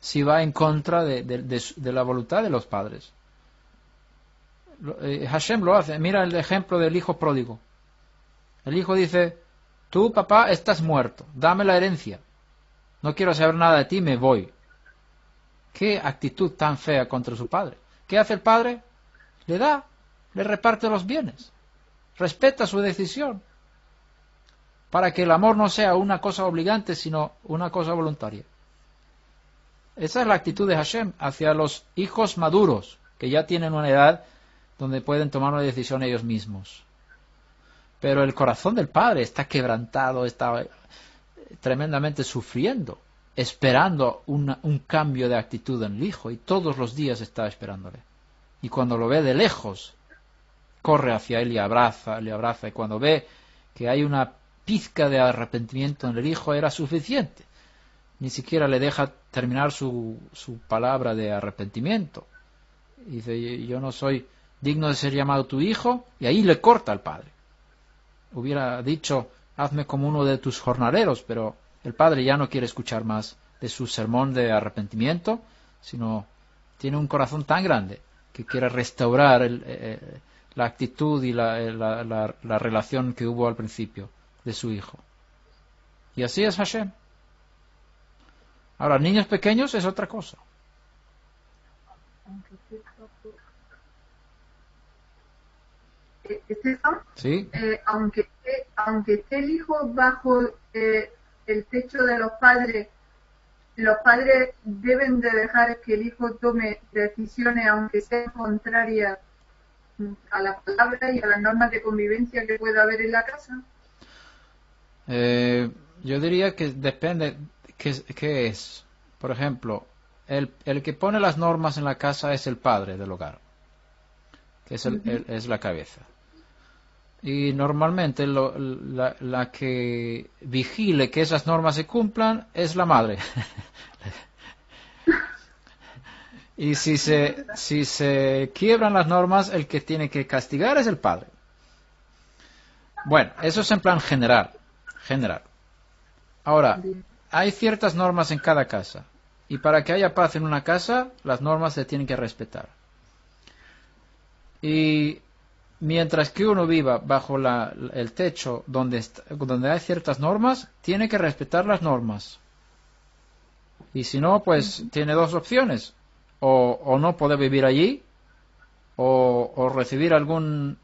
si va en contra de la voluntad de los padres. Hashem lo hace. Mira el ejemplo del hijo pródigo. El hijo dice, tú papá estás muerto, dame la herencia. No quiero saber nada de ti, me voy. Qué actitud tan fea contra su padre. ¿Qué hace el padre? Le reparte los bienes. Respeta su decisión. Para que el amor no sea una cosa obligante, sino una cosa voluntaria. Esa es la actitud de Hashem hacia los hijos maduros, que ya tienen una edad donde pueden tomar una decisión ellos mismos. Pero el corazón del padre está quebrantado, está tremendamente sufriendo, esperando un cambio de actitud en el hijo, y todos los días está esperándole. Y cuando lo ve de lejos, corre hacia él y le abraza, y cuando ve que hay una pizca de arrepentimiento en el hijo era suficiente. Ni siquiera le deja terminar su palabra de arrepentimiento. Y dice, yo no soy digno de ser llamado tu hijo, y ahí le corta al padre. Hubiera dicho, hazme como uno de tus jornaleros, pero el padre ya no quiere escuchar más de su sermón de arrepentimiento, sino tiene un corazón tan grande que quiere restaurar la actitud y la relación que hubo al principio de su hijo. Y así es Hashem. Ahora, niños pequeños es otra cosa. ¿Es eso? ¿Sí? Aunque esté el hijo bajo el techo de los padres deben de dejar que el hijo tome decisiones aunque sean contrarias a la palabra y a las normas de convivencia que pueda haber en la casa. Yo diría que depende qué es. Por ejemplo, el que pone las normas en la casa es el padre del hogar, que es, es la cabeza. Y normalmente la que vigile que esas normas se cumplan es la madre. Y si se quiebran las normas, el que tiene que castigar es el padre. Bueno, eso es en plan general. Ahora, hay ciertas normas en cada casa. Y para que haya paz en una casa, las normas se tienen que respetar. Y mientras que uno viva bajo el techo donde hay ciertas normas, tiene que respetar las normas. Y si no, pues tiene dos opciones. O no poder vivir allí, o recibir algún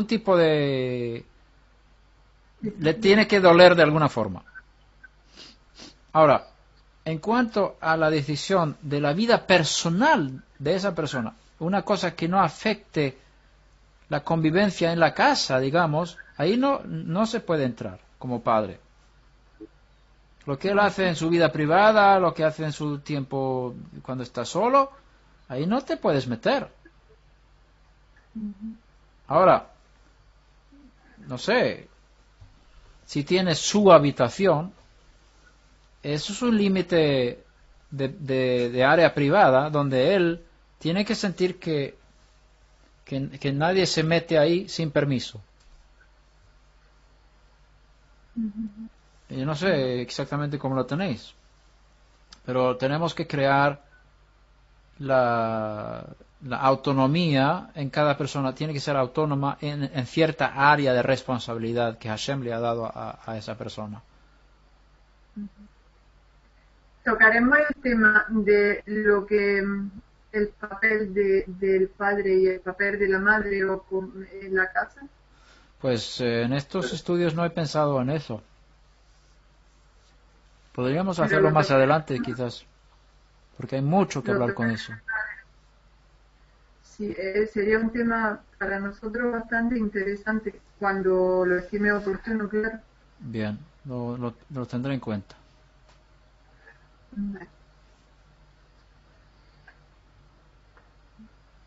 tipo de... Le tiene que doler de alguna forma. Ahora, en cuanto a la decisión de la vida personal de esa persona, una cosa que no afecte la convivencia en la casa, digamos, ahí no se puede entrar como padre. Lo que él hace en su vida privada, lo que hace en su tiempo cuando está solo, ahí no te puedes meter. Ahora, no sé, si tienes su habitación, eso es un límite de área privada donde él tiene que sentir que nadie se mete ahí sin permiso. Yo no sé exactamente cómo lo tenéis, pero tenemos que crear la autonomía en cada persona. Tiene que ser autónoma en cierta área de responsabilidad que Hashem le ha dado a esa persona. Tocaremos el tema de lo que el papel del padre y el papel de la madre en la casa. Pues en estos estudios no he pensado en eso. Podríamos hacerlo más adelante, quizás, porque hay mucho que hablar con eso. Sí, sería un tema para nosotros bastante interesante cuando lo estime oportuno, claro. Bien, lo tendré en cuenta.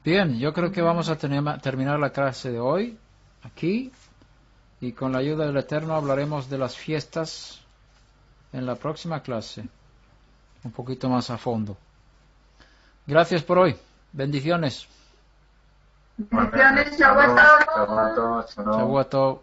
Bien, yo creo que vamos a terminar la clase de hoy aquí, y con la ayuda del Eterno hablaremos de las fiestas en la próxima clase, un poquito más a fondo. Gracias por hoy. Bendiciones. Bendiciones, Shabbat. Shabbat tov.